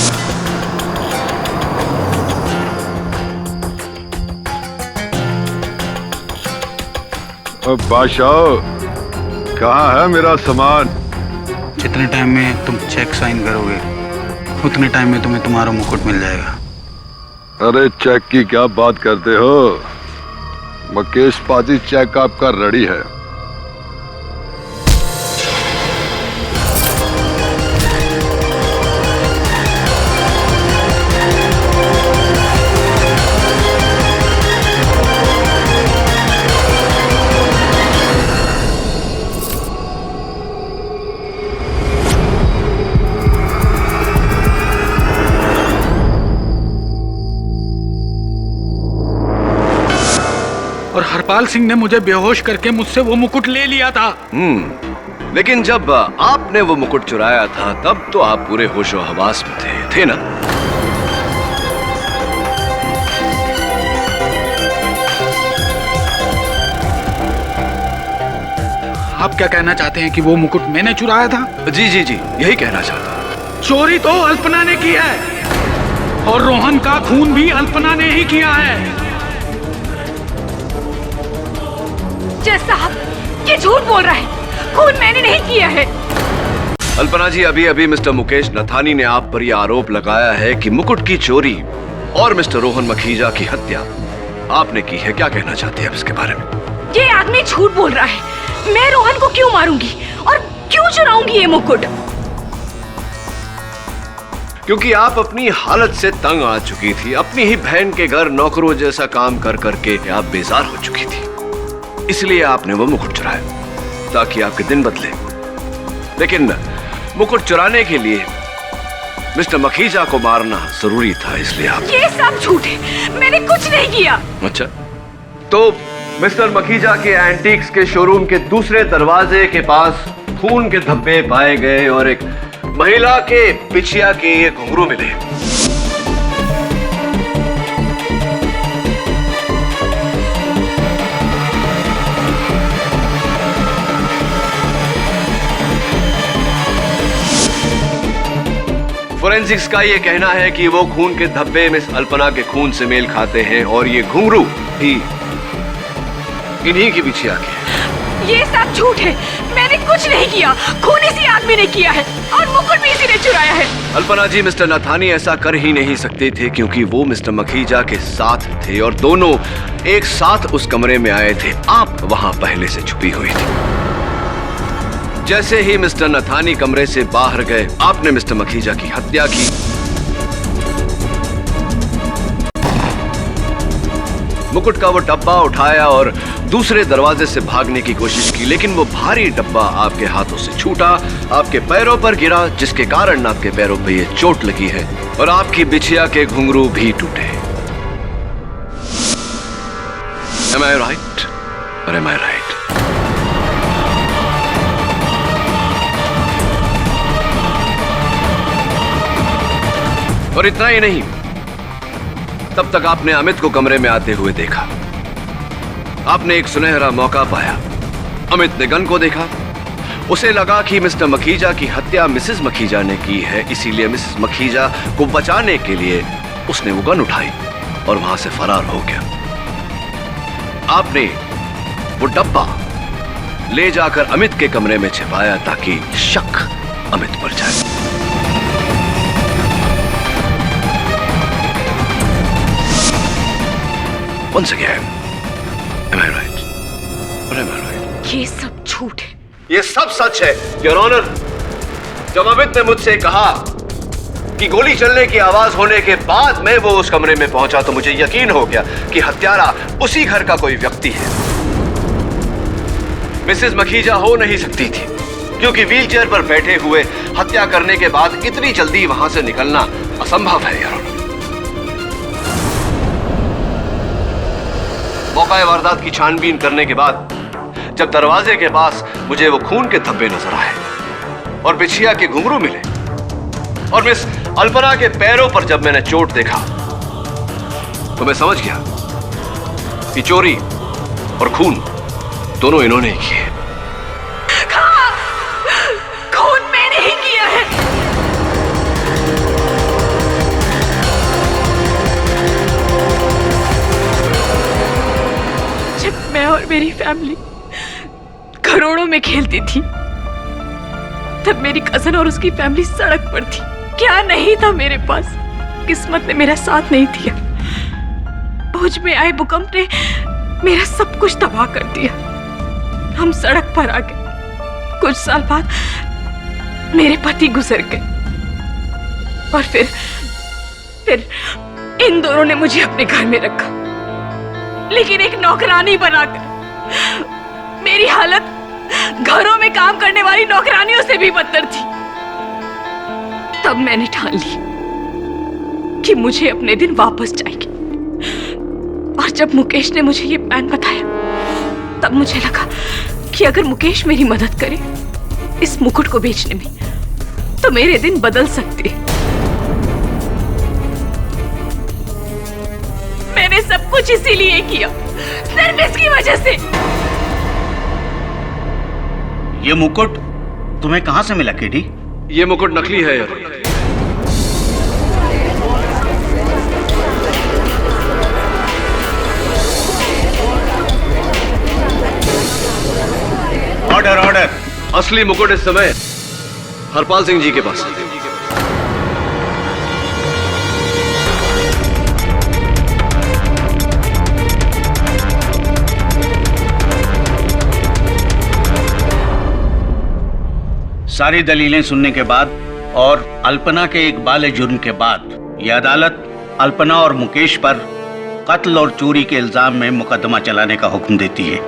अब बादशाह, कहाँ है मेरा सामान? जितने टाइम में तुम चेक साइन करोगे उतने टाइम में तुम्हें तुम्हारा मुकुट मिल जाएगा। अरे चेक की क्या बात करते हो? मुकेश पाजी, चेक आपका रेडी है। और हरपाल सिंह ने मुझे बेहोश करके मुझसे वो मुकुट ले लिया था। लेकिन जब आपने वो मुकुट चुराया था तब तो आप पूरे होशो हवास में थे ना? आप क्या कहना चाहते हैं कि वो मुकुट मैंने चुराया था? जी जी जी, यही कहना चाहता। चोरी तो अल्पना ने की है और रोहन का खून भी अल्पना ने ही किया है। जज साहब, ये झूठ बोल रहा है, खून मैंने नहीं किया है। अल्पना जी, अभी अभी मिस्टर मुकेश नथानी ने आप पर यह आरोप लगाया है कि मुकुट की चोरी और मिस्टर रोहन मखीजा की हत्या आपने की है। क्या कहना चाहते हैं आप इसके बारे में? ये आदमी झूठ बोल रहा है। मैं रोहन को क्यों मारूंगी और क्यों चुराऊंगी ये मुकुट? क्योंकि आप अपनी हालत से तंग आ चुकी थी। अपनी ही बहन के घर नौकरों जैसा काम कर करके आप बेजार हो चुकी थी, इसलिए आपने वो मुकुट चुराया ताकि आपके दिन बदले। लेकिन मुकुट चुराने के लिए मिस्टर मखीजा को मारना जरूरी था, इसलिए आप। ये सब झूठ है, मैंने कुछ नहीं किया। अच्छा, तो मिस्टर मखीजा के एंटीक्स के शोरूम के दूसरे दरवाजे के पास खून के धब्बे पाए गए और एक महिला के बिछिया के ये घुंघरू मिले। फोरेंसिक्स का ये कहना है कि वो खून के धब्बे मिस अल्पना के खून से मेल खाते हैं और ये घुंघरू भी इन्हीं की बिछिया के हैं। ये सब झूठ है, मैंने कुछ नहीं किया। खून इसी आदमी ने किया है और मुकुट भी इसी ने चुराया है। अल्पना जी, मिस्टर नथानी ऐसा कर ही नहीं सकते थे क्योंकि वो मिस्टर मखीजा के साथ थे और दोनों एक साथ उस कमरे में आए थे। आप वहां पहले से छुपी हुई थी। जैसे ही मिस्टर नथानी कमरे से बाहर गए, आपने मिस्टर मखीजा की हत्या की। मुकुट का वो डब्बा उठाया और दूसरे दरवाजे से भागने की कोशिश की, लेकिन वो भारी डब्बा आपके हाथों से छूटा, आपके पैरों पर गिरा, जिसके कारण आपके पैरों पे ये चोट लगी है और आपकी बिछिया के घुंघरू भी टूटे। Am I right? Or am I right? और इतना ही नहीं, तब तक आपने अमित को कमरे में आते हुए देखा। आपने एक सुनहरा मौका पाया। अमित ने गन को देखा। उसे लगा कि मिस्टर मखीजा की हत्या मिसेस मखीजा ने की है, इसीलिए मिसेस मखीजा को बचाने के लिए उसने वो गन उठाई और वहां से फरार हो गया। आपने वो डब्बा ले जाकर अमित के कमरे में छिपाया ताकि शक अमित पर जाए। Once again, am I right? Or am I right? ये सब झूठ है। ये सब सच है, योर ऑनर। जब अमित ने मुझसे कहा कि गोली चलने की आवाज होने के बाद मैं वो उस कमरे में पहुंचा तो मुझे यकीन हो गया कि हत्यारा उसी घर का कोई व्यक्ति है। मिसेस मखीजा हो नहीं सकती थी क्योंकि व्हीलचेयर पर बैठे हुए हत्या करने के बाद इतनी जल्दी वहां से निकलना असंभव है, योर ऑनर। मौका वारदात की छानबीन करने के बाद जब दरवाजे के पास मुझे वो खून के धब्बे नजर आए और बिछिया के घुंघरू मिले और मिस अल्पना के पैरों पर जब मैंने चोट देखा तो मैं समझ गया कि चोरी और खून दोनों इन्होंने ही किए। खून मैंने ही किया है। जब मैं और मेरी फैमिली करोड़ों में खेलती थी तब मेरी कजन और उसकी फैमिली सड़क पर थी। क्या नहीं था मेरे पास, किस्मत ने मेरा साथ नहीं दिया। भुज में आए भूकंप ने मेरा सब कुछ तबाह कर दिया। हम सड़क पर आ गए। कुछ साल बाद मेरे पति गुजर गए और फिर इन दोनों ने मुझे अपने घर में रखा, लेकिन एक नौकरानी बनाकर। मेरी हालत घरों में काम करने वाली नौकरानियों से भी बदतर थी। तब मैंने ठान ली कि मुझे अपने दिन वापस चाहिए। और जब मुकेश ने मुझे ये प्लान बताया तब मुझे लगा कि अगर मुकेश मेरी मदद करे इस मुकुट को बेचने में तो मेरे दिन बदल सकते हैं। मैंने सब कुछ इसीलिए किया, सिर्फ इसकी वजह से। ये मुकुट तुम्हें कहां से मिला केडी? ये मुकुट नकली है यार। Order order. असली मुकुट इस समय हरपाल सिंह जी के पास है। सारी दलीलें सुनने के बाद और अल्पना के एक बाले जुर्म के बाद यह अदालत अल्पना और मुकेश पर कत्ल और चोरी के इल्जाम में मुकदमा चलाने का हुक्म देती है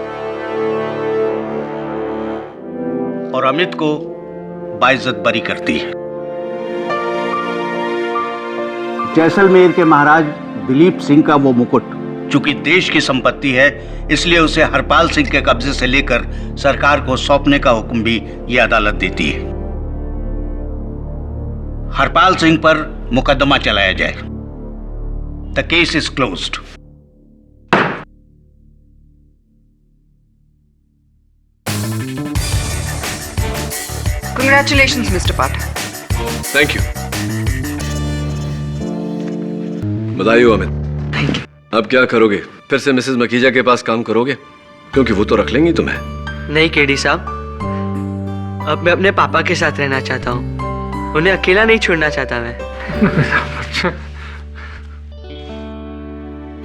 और अमित को बाइज्जत बरी करती है। जैसलमेर के महाराज दिलीप सिंह का वो मुकुट चूंकि देश की संपत्ति है, इसलिए उसे हरपाल सिंह के कब्जे से लेकर सरकार को सौंपने का हुक्म भी ये अदालत देती है। हरपाल सिंह पर मुकदमा चलाया जाए। The case is closed. Congratulations, Mr. Pathak. Thank you. बधाई हो अमित। अब क्या करोगे? फिर से मिसेस मखीजा के पास काम करोगे? क्योंकि वो तो रख लेंगी तुम्हें। नहीं केडी साहब, अब मैं अपने पापा के साथ रहना चाहता हूँ। उन्हें अकेला नहीं छोड़ना चाहता मैं।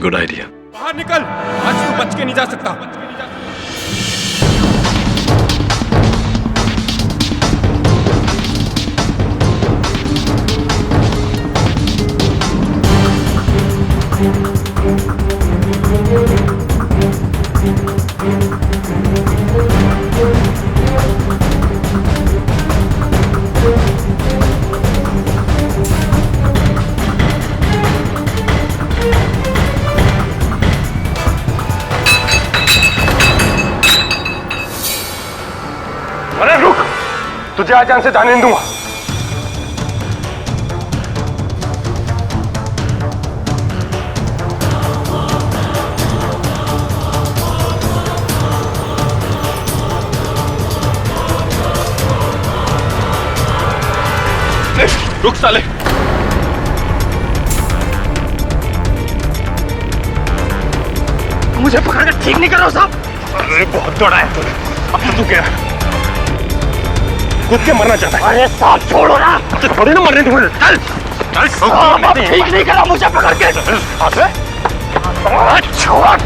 Good idea. बाहर निकल, आज तू बच के नहीं जा सकता। अरे रुक, तुझे आज यहाँ से जाने नहीं दूंगा। रुक साले। मुझे पकड़कर ठीक नहीं कर रहा साहब। अरे बहुत दौड़ा है तूने। अब तो तू क्या खुद के मरना चाहता है? अरे साहब छोड़ो ना, तो थोड़ी ना मरने दूंगा। चल चल साहब, अब ठीक नहीं करा मुझे पकड़ के। छोड़।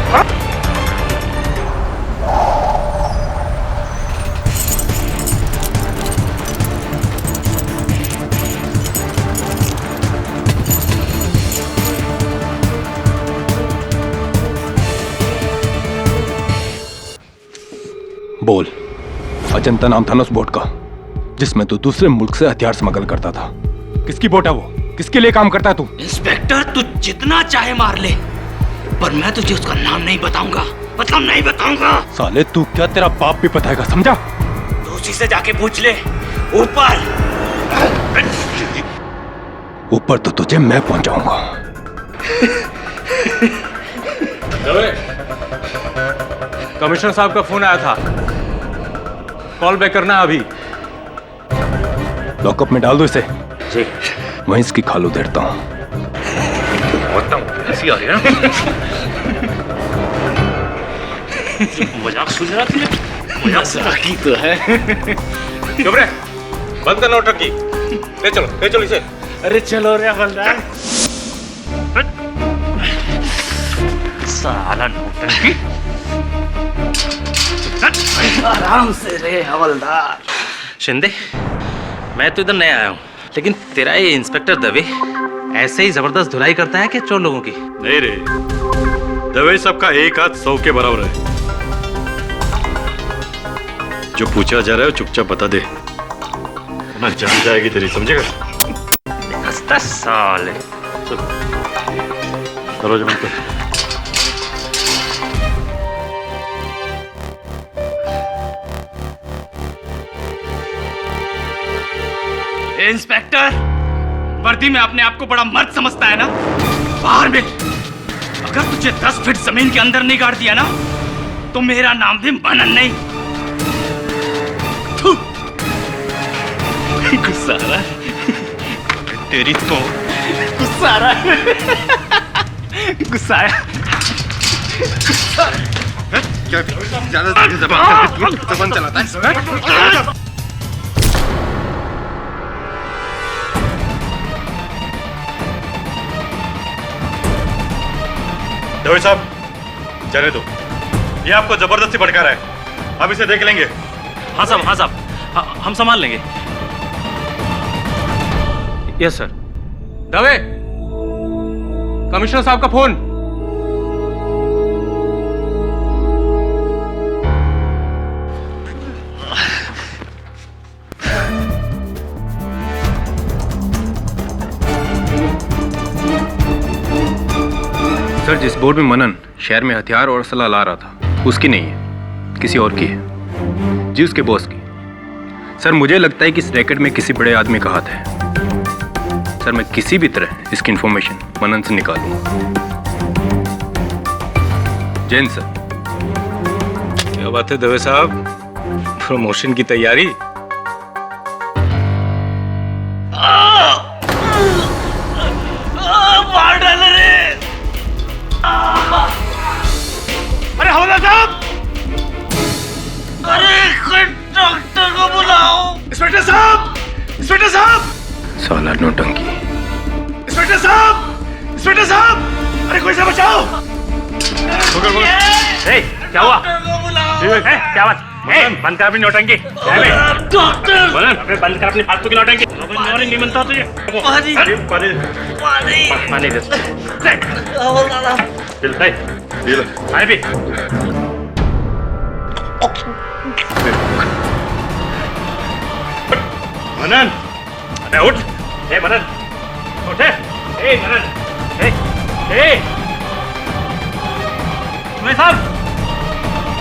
बोल, अजंता नाम था ना उस बोट का जिसमें तू दूसरे मुल्क से हथियार स्मगल करता था। किसकी बोट है वो? किसके लिए काम करता है तू? इंस्पेक्टर, तू जितना चाहे मार ले, पर मैं तुझे उसका नाम नहीं बताऊंगा। मतलब नहीं बताऊंगा। साले तू क्या, तेरा बाप भी बताएगा, समझा? तू उसी से जाके पूछ ले। ऊपर ऊपर तो तुझे मैं पहुंचाऊंगा। कमिश्नर साहब का फोन आया था, कॉल बैक करना अभी। लॉकअप में डाल दो इसे। जी। वहीं इसकी खाल उधेड़ता हूँ। हंसी आ रही है ना? मजाक सुन रहा थी? मजाक की तो है। चुप रे, बंद कर नौटंकी। ले चलो इसे। अरे चलो रे हवलदार। साला नौटंकी। आराम से रे हवलदार। शिंदे, मैं तो इधर नया आया हूँ, लेकिन तेरा ये इंस्पेक्टर दवे ऐसे ही जबरदस्त धुलाई करता है कि चोर लोगों की? नहीं रे, दवे सबका एक हाथ 100 के बराबर है। जो पूछा जा रहा है चुपचाप बता दे, ना जान जाएगी तेरी, समझेगा? हंसता साले। दरवाजा बंद कर। इंस्पेक्टर, वर्दी में अपने आप को बड़ा मर्द समझता है ना? बाहर मिल। अगर तुझे 10 फीट जमीन के अंदर नहीं गाड़ दिया ना, तो मेरा नाम भी मनन नहीं। गुस्सा आ रहा है तेरी तो। गुस्सा आ रहा है। गुस्सा आया। ज्यादा जबान चलाता है। दवे साहब, जाने दो। ये आपको जबरदस्ती भड़का रहा है। अब इसे देख लेंगे। हाँ साहब, हम संभाल लेंगे। Yes sir. दवे, कमिश्नर साहब का फोन। सर, जिस बोर्ड में मनन शहर में हथियार और असला ला रहा था उसकी नहीं है, किसी और की है जी, उसके बॉस की। सर मुझे लगता है कि इस रैकेट में किसी बड़े आदमी का हाथ है। सर मैं किसी भी तरह इसकी इंफॉर्मेशन मनन से निकालूंगा। जैन सर। क्या बात है दवे साहब, प्रमोशन की तैयारी? मार डाले रे। अरे हवलदार साहब, अरे कोई डॉक्टर को बुलाओ। इंस्पेक्टर साहब, इंस्पेक्टर साहब। साला नौटंकी। इंस्पेक्टर साहब, इंस्पेक्टर साहब, अरे कोई से बचाओ। क्या हुआ? क्या बात? बंद कर अपनी नौटंकी। डॉक्टर बंद कर अपनी फालतू की नौटंकी। नहीं बनता तुझे। पानी दे। आए भी। मनन, अबे उठ। ए मनन, उठ। ए मनन, ए तुम्हें साहब,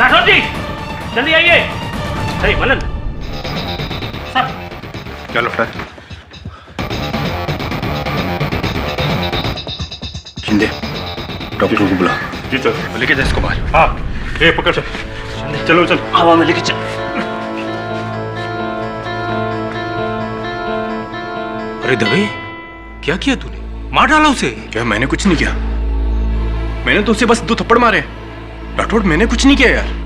राठौर जी, जल्दी आइए। अरे मनन साहब, क्या लौटा? शिंदे, डॉक्टर को बुला। जी सर। लेके जा इसको बाहर। हाँ, ए पकड़ चल। चलो चल। हवा में लेके चल। अरे दवे, क्या किया तूने? मार डाला उसे? क्या मैंने कुछ नहीं किया, मैंने तो उसे बस 2 थप्पड़ मारे। राठौड़, मैंने कुछ नहीं किया यार।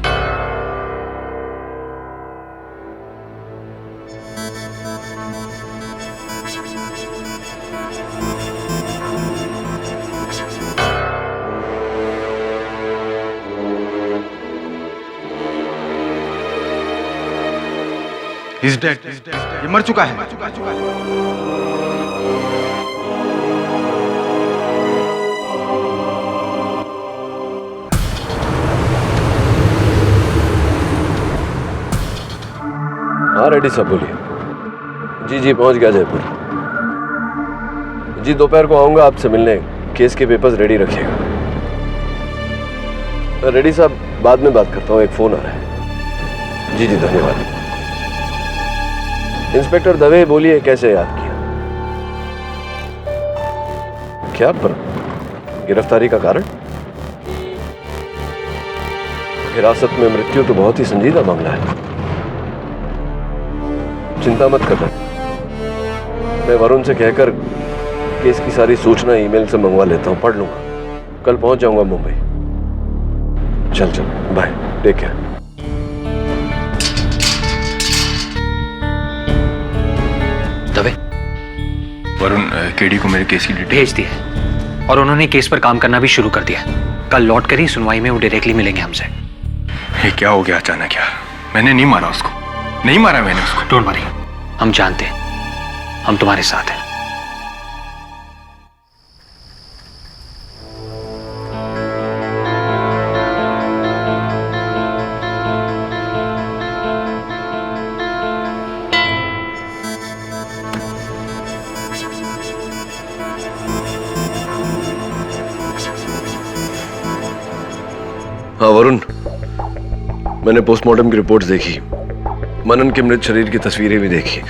He's dead. ये मर चुका है। हाँ रेड्डी साहब बोलिए। जी जी पहुंच गया जयपुर। जी दोपहर को आऊंगा आपसे मिलने, केस के पेपर्स रेडी रखिएगा। रेड्डी साहब बाद में बात करता हूँ, एक फोन आ रहा है। जी जी धन्यवाद। इंस्पेक्टर दवे बोलिए, कैसे याद किया? क्या पर गिरफ्तारी का कारण? हिरासत में मृत्यु तो बहुत ही संजीदा मामला है। चिंता मत करना, मैं वरुण से कहकर केस की सारी सूचना ईमेल से मंगवा लेता हूं, पढ़ लूंगा। कल पहुंच जाऊंगा मुंबई। चल चल, bye, take care. Dave, Varun KD को मेरे केस की डिटेल भेज दिया और उन्होंने केस पर काम करना भी शुरू कर दिया। कल लौट कर ही सुनवाई में वो डायरेक्टली मिलेंगे हमसे। ये क्या हो गया अचानक यार? मैंने नहीं मारा उसको, नहीं मारा मैंने उसको। डोंट वरी, हम जानते हैं, हम तुम्हारे साथ हैं। हाँ वरुण, मैंने पोस्टमार्टम की रिपोर्ट्स देखी, मनन के मृत शरीर की तस्वीरें भी देखी,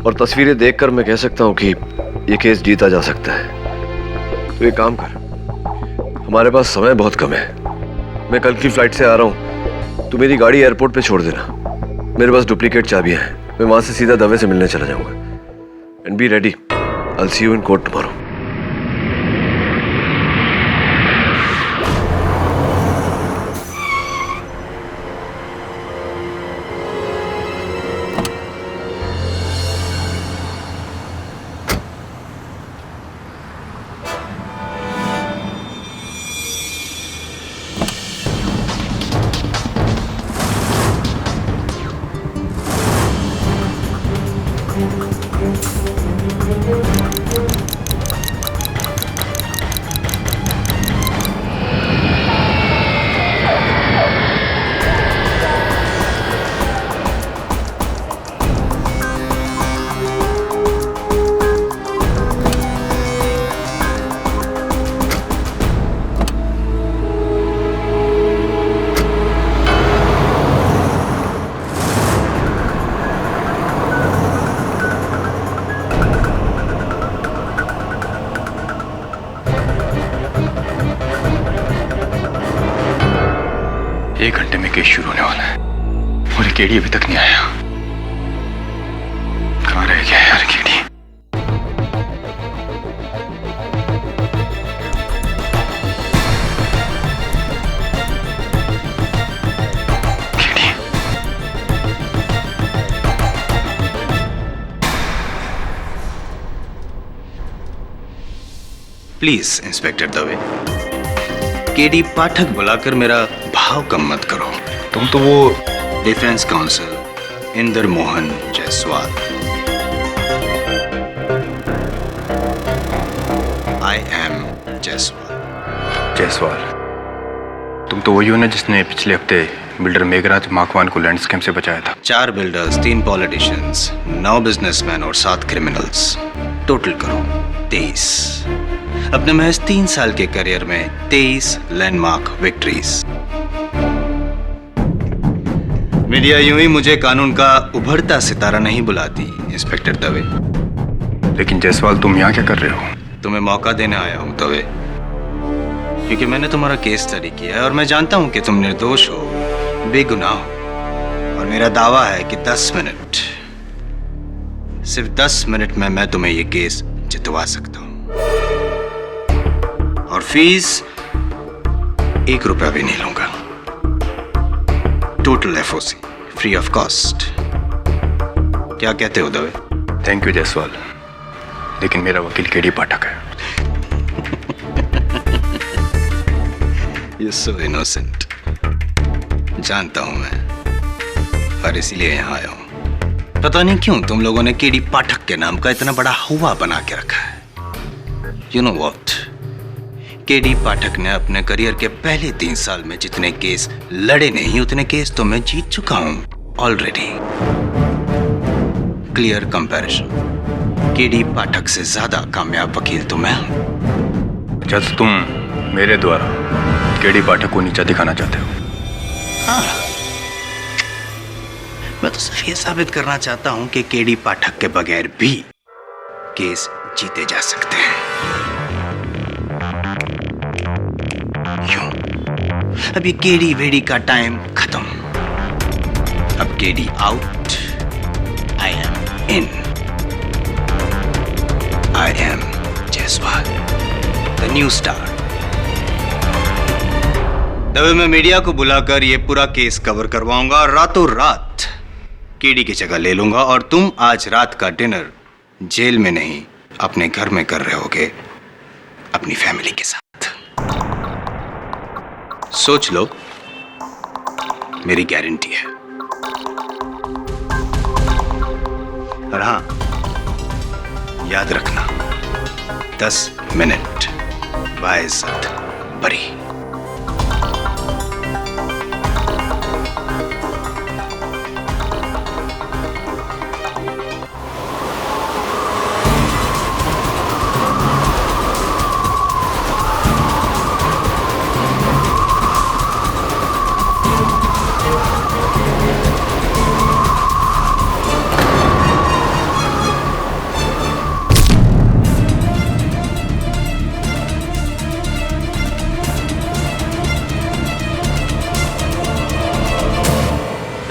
और तस्वीरें देखकर मैं कह सकता हूं कि यह केस जीता जा सकता है। तो एक काम कर, हमारे पास समय बहुत कम है। मैं कल की फ्लाइट से आ रहा हूं, तू मेरी गाड़ी एयरपोर्ट पे छोड़ देना। मेरे पास डुप्लीकेट चाबियां हैं, मैं वहां से सीधा दवे से मिलने चला जाऊंगा। And be ready, I will see you in court tomorrow. Case शुरू होने वाला है और ये केडी अभी तक नहीं आया। कहाँ रह गया यार KD? Please inspector Dave, KD Pathak बुलाकर मेरा भाव कम मत करो। तुम तो वो defence counsel Inder Mohan Jaiswal. I am Jaiswal. Jaiswal, तुम तो वही हो ना जिसने पिछले हफ्ते बिल्डर मेघराज माकवान को लैंड स्कैम से बचाया था? 4 बिल्डर्स, 3 पॉलिटिशियंस, 9 बिजनेसमैन और 7 क्रिमिनल्स, टोटल करो 23। अपने महज 3 साल के करियर में 23 लैंडमार्क विक्ट्रीज। मीडिया यूं ही मुझे कानून का उभरता सितारा नहीं बुलाती इंस्पेक्टर दवे। लेकिन जायसवाल, तुम यहाँ क्या कर रहे हो? तुम्हें मौका देने आया हूं दवे, क्योंकि मैंने तुम्हारा केस स्टडी किया है और मैं जानता हूं कि तुम निर्दोष हो, बेगुनाह हो। और मेरा दावा है कि 10 मिनट, सिर्फ 10 मिनट में मैं तुम्हें यह केस जितवा सकता हूं। और फीस 1 रुपया भी नहीं लूंगा। Total FOC free of cost. क्या कहते हो दवे? थैंक यू जायसवाल, लेकिन मेरा वकील केडी पाठक है। You're so innocent। जानता हूं मैं, और इसीलिए यहां आया हूं। पता नहीं क्यों तुम लोगों ने केडी पाठक के नाम का इतना बड़ा हुआ बना के रखा है। You know what? केडी पाठक ने अपने करियर के पहले 3 साल में जितने केस लड़े नहीं, उतने केस तो मैं जीत चुका हूं ऑलरेडी। क्लियर कंपैरिजन, केडी पाठक से ज्यादा कामयाब वकील तो मैं हूं। अच्छा, तो तुम मेरे द्वारा केडी पाठक को नीचा दिखाना चाहते हो? हाँ, मैं तो सिर्फ ये साबित करना चाहता हूं कि केडी पाठक के बगैर भी केस जीते जा सकते हैं। अब ये केडी वेडी का टाइम खत्म। अब KD out, I am in. I am Jaiswal, the new star. तब मैं मीडिया को बुलाकर ये पूरा केस कवर करवाऊंगा और रातों रात केडी की जगह ले लूंगा। और तुम आज रात का डिनर जेल में नहीं, अपने घर में कर रहे होगे अपनी फैमिली के साथ। सोच लो, मेरी गारंटी है। और हाँ, याद रखना, 10 मिनट बाइज्जत बरी।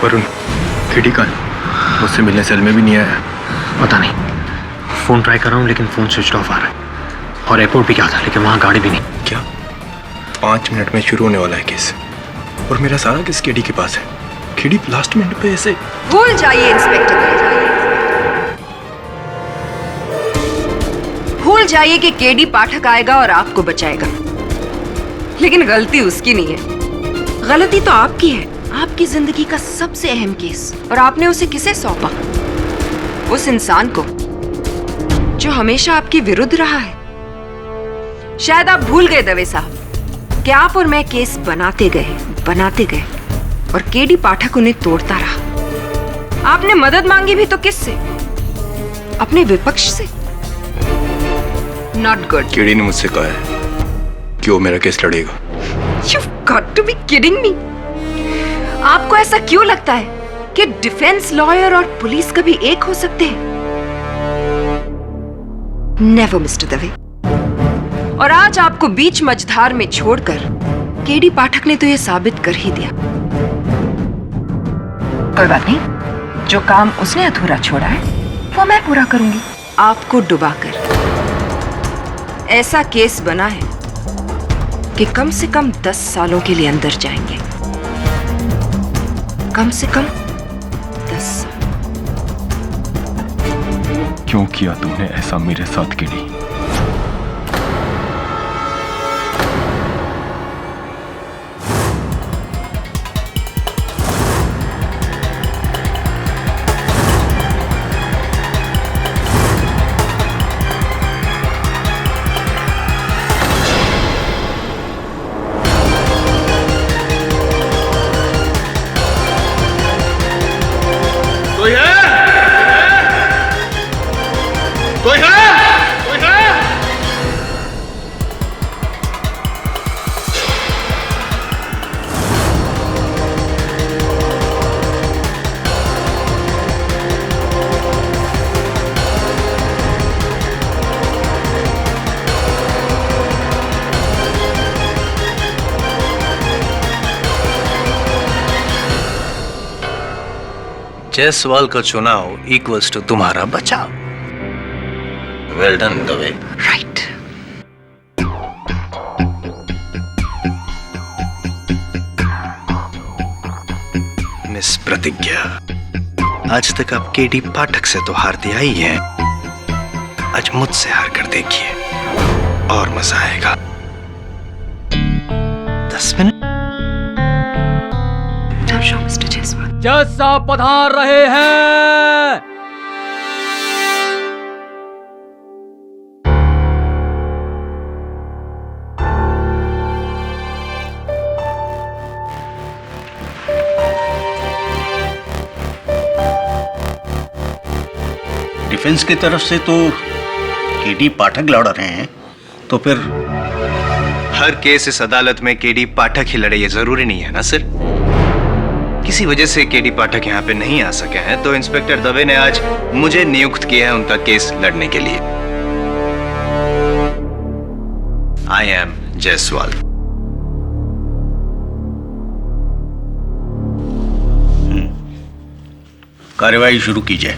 वरुण, केडी कहाँ है? मुझसे मिलने सेल में भी नहीं आया। पता नहीं, फोन ट्राई कर रहा हूँ लेकिन फोन स्विच ऑफ आ रहा है। और एयरपोर्ट भी क्या था, लेकिन वहाँ गाड़ी भी नहीं। क्या 5 मिनट में शुरू होने वाला है केस, और मेरा सारा केस केडी के पास है। केडी लास्ट मिनट पे ऐसे। भूल जाइए इंस्पेक्टर, भूल जाइए कि केडी पाठक आएगा और आपको बचाएगा। लेकिन गलती उसकी नहीं है, गलती तो आपकी है। आपकी जिंदगी का सबसे अहम केस, और आपने उसे किसे सौंपा? उस इंसान को जो हमेशा आपके विरुद्ध रहा है। शायद आप भूल गए दवे साहब कि आप और मैं केस बनाते गए और केडी पाठक उन्हें तोड़ता रहा। आपने मदद मांगी भी तो किससे? अपने विपक्ष से। Not good. केडी ने मुझसे कहा है कि वो मेरा केस लड़ेगा। You've got to be kidding me। आपको ऐसा क्यों लगता है कि डिफेंस लॉयर और पुलिस कभी एक हो सकते हैं? Never mister Dave. और आज आपको बीच मझधार में छोड़कर केडी पाठक ने तो यह साबित कर ही दिया कोई बात नहीं, जो काम उसने अधूरा छोड़ा है वो मैं पूरा करूंगी। आपको डुबाकर ऐसा केस बना है कि कम से कम 10 सालों के लिए अंदर जाएंगे। कम से कम 10 साल। क्यों किया तुमने ऐसा मेरे साथ किडी? कोई है? कोई है? कोई है? जायसवाल का चुनाव इक्वल्स टू तुम्हारा बचाव। Well done Dave. Right. Miss प्रतिज्ञा, आज तक आप केडी पाठक से तो हारते आई हैं, आज मुझसे हार कर देखिए और मजा आएगा। 10 मिनट। मिस्टर जायसवाल। जज साहब पधार रहे हैं। डिफेंस की तरफ से तो केडी पाठक लड़ रहे हैं, तो फिर हर केस इस अदालत में केडी पाठक ही लड़े ये जरूरी नहीं है ना सर। किसी वजह से केडी पाठक यहाँ पे नहीं आ सके हैं, तो इंस्पेक्टर दवे ने आज मुझे नियुक्त किया है उनका केस लड़ने के लिए। आई एम जायसवाल। कार्यवाही शुरू कीजिए।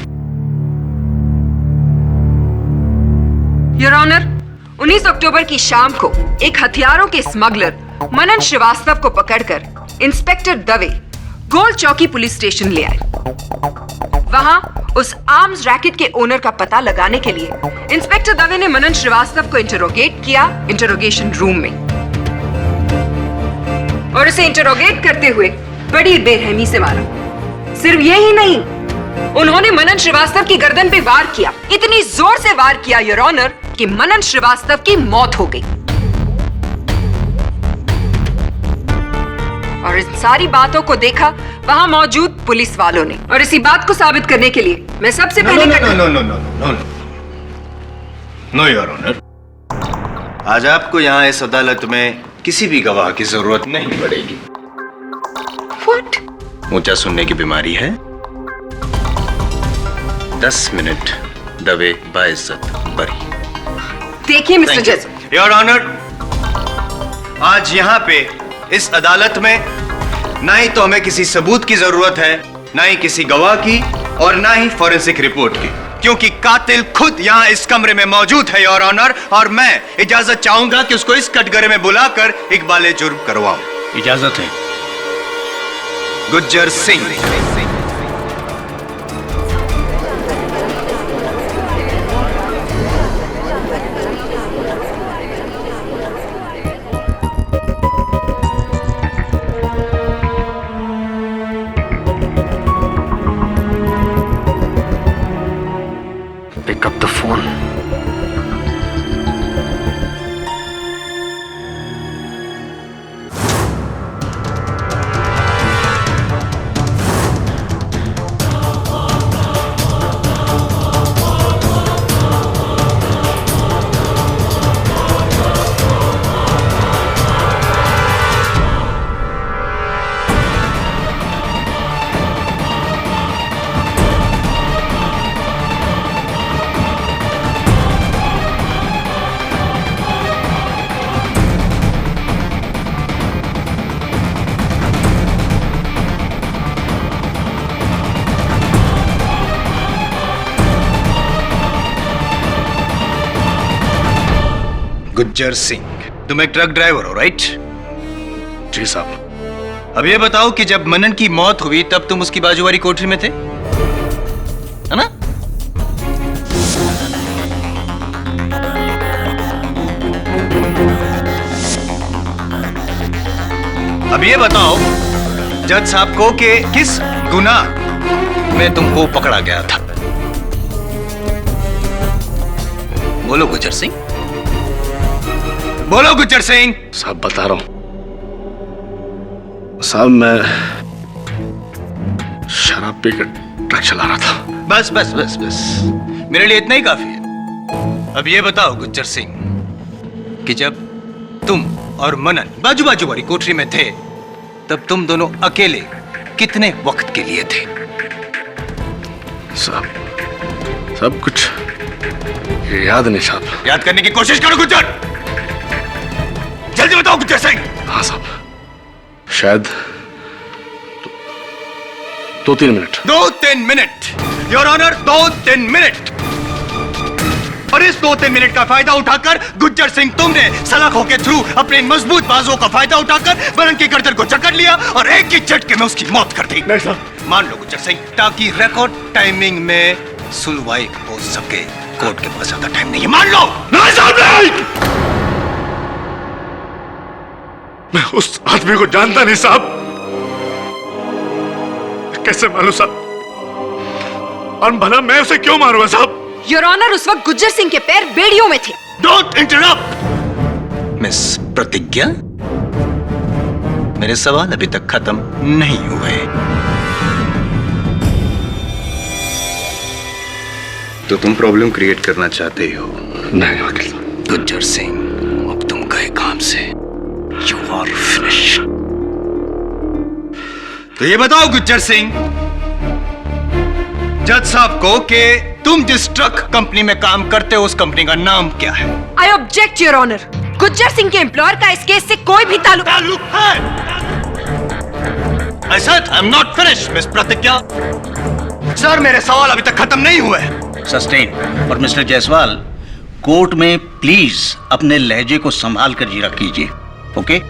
योर ऑनर, 19 अक्टूबर की शाम को एक हथियारों के स्मगलर मनन श्रीवास्तव को पकड़कर इंस्पेक्टर दवे गोल चौकी पुलिस स्टेशन ले आए। वहां उस आर्म्स रैकेट के ओनर का पता लगाने के लिए इंस्पेक्टर दवे ने मनन श्रीवास्तव को इंटरोगेट किया इंटरोगेशन रूम में, और उसे इंटरोगेट करते हुए बड़ी बेरहमी से मारा। सिर्फ यही नहीं, उन्होंने मनन श्रीवास्तव की गर्दन पे वार किया। इतनी जोर से वार किया योर ऑनर कि मनन श्रीवास्तव की मौत हो गई। और इन सारी बातों को देखा वहां मौजूद पुलिस वालों ने, और इसी बात को साबित करने के लिए मैं सबसे पहले नो योर ऑनर, आज आपको यहाँ इस अदालत में किसी भी गवाह की जरूरत नहीं पड़ेगी। What? ऊंचा सुनने की बीमारी है। 10 मिनट दवे बाइज्जत बरी। देखिए मिस्टर जज। योर ऑनर, आज यहाँ पे इस अदालत में ना ही तो हमें किसी सबूत की जरूरत है, ना ही किसी गवाह की, और ना ही फॉरेंसिक रिपोर्ट की, क्योंकि कातिल खुद यहाँ इस कमरे में मौजूद है योर ऑनर, और मैं इजाजत चाहूंगा कि उसको इस कटघरे में बुलाकर इकबाले जुर्म करवाऊं। इजाजत है। Gujjar Singh. Pick up the phone. Gujjar Singh, तुम एक ट्रक ड्राइवर हो, राइट? जी साहब। अब ये बताओ कि जब मनन की मौत हुई तब तुम उसकी बाजू वाली कोठरी में थे, है ना? अब ये बताओ जज साहब को कि किस गुनाह में तुमको पकड़ा गया था? बोलो गुज्जर सिंह, बोलो गुज्जर सिंह। साहब बता रहा हूं साहब, मैं शराब पीकर ट्रक चला रहा था। बस बस बस बस, मेरे लिए इतना ही काफी है। अब ये बताओ गुज्जर सिंह कि जब तुम और मनन बाजू बाजू वाली कोठरी में थे तब तुम दोनों अकेले कितने वक्त के लिए थे? साहब सब कुछ याद नहीं साहब। याद करने की कोशिश करो गुज्जर, जल्दी बताओ गुज्जर सिंह। हाँ साहब, शायद 2-3 minute. 2-3 minute your honour, 2-3 minute. और इस 2-3 मिनट का फायदा उठाकर गुज्जर सिंह तुमने सलाखों के थ्रू अपने मजबूत बाजों का फायदा उठाकर मनन की गर्दन को जकड़ लिया और एक ही झटके में उसकी मौत कर दी। नहीं सर। मान लो गुज्जर सिंह, ताकि रिकॉर्ड टाइमिंग में सुनवाई हो सके। कोर्ट के पास ज्यादा टाइम नहीं है, मान लो। नहीं साहब नहीं, मैं उस आदमी को जानता नहीं साहब। कैसे मालूम साहब? और भला मैं उसे क्यों मारूंगा साहब? योर ऑनर, उस वक्त गुज्जर सिंह के पैर बेड़ियों में थे। डोंट इंटरप्ट मिस प्रतिज्ञा, मेरे सवाल अभी तक खत्म नहीं हुए। तो तुम प्रॉब्लम क्रिएट करना चाहते हो? नहीं वकील। गुज्जर सिंह, अब तुम गए काम से, यू आर फिनिश्ड। तो ये बताओ गुज्जर सिंह, जज साहब को कि तुम जिस ट्रक कंपनी में काम करते हो उस कंपनी का नाम क्या है? I object your honour, Gujjar Singh के एम्प्लॉयर का इस केस से कोई भी ताल्लुक है। I said I'm not finished, miss प्रतिज्ञा। सर, मेरे सवाल अभी तक खत्म नहीं हुए। सस्टेन। और मिस्टर जायसवाल, कोर्ट में प्लीज अपने लहजे को संभाल कर जीरा कीजिए, ओके?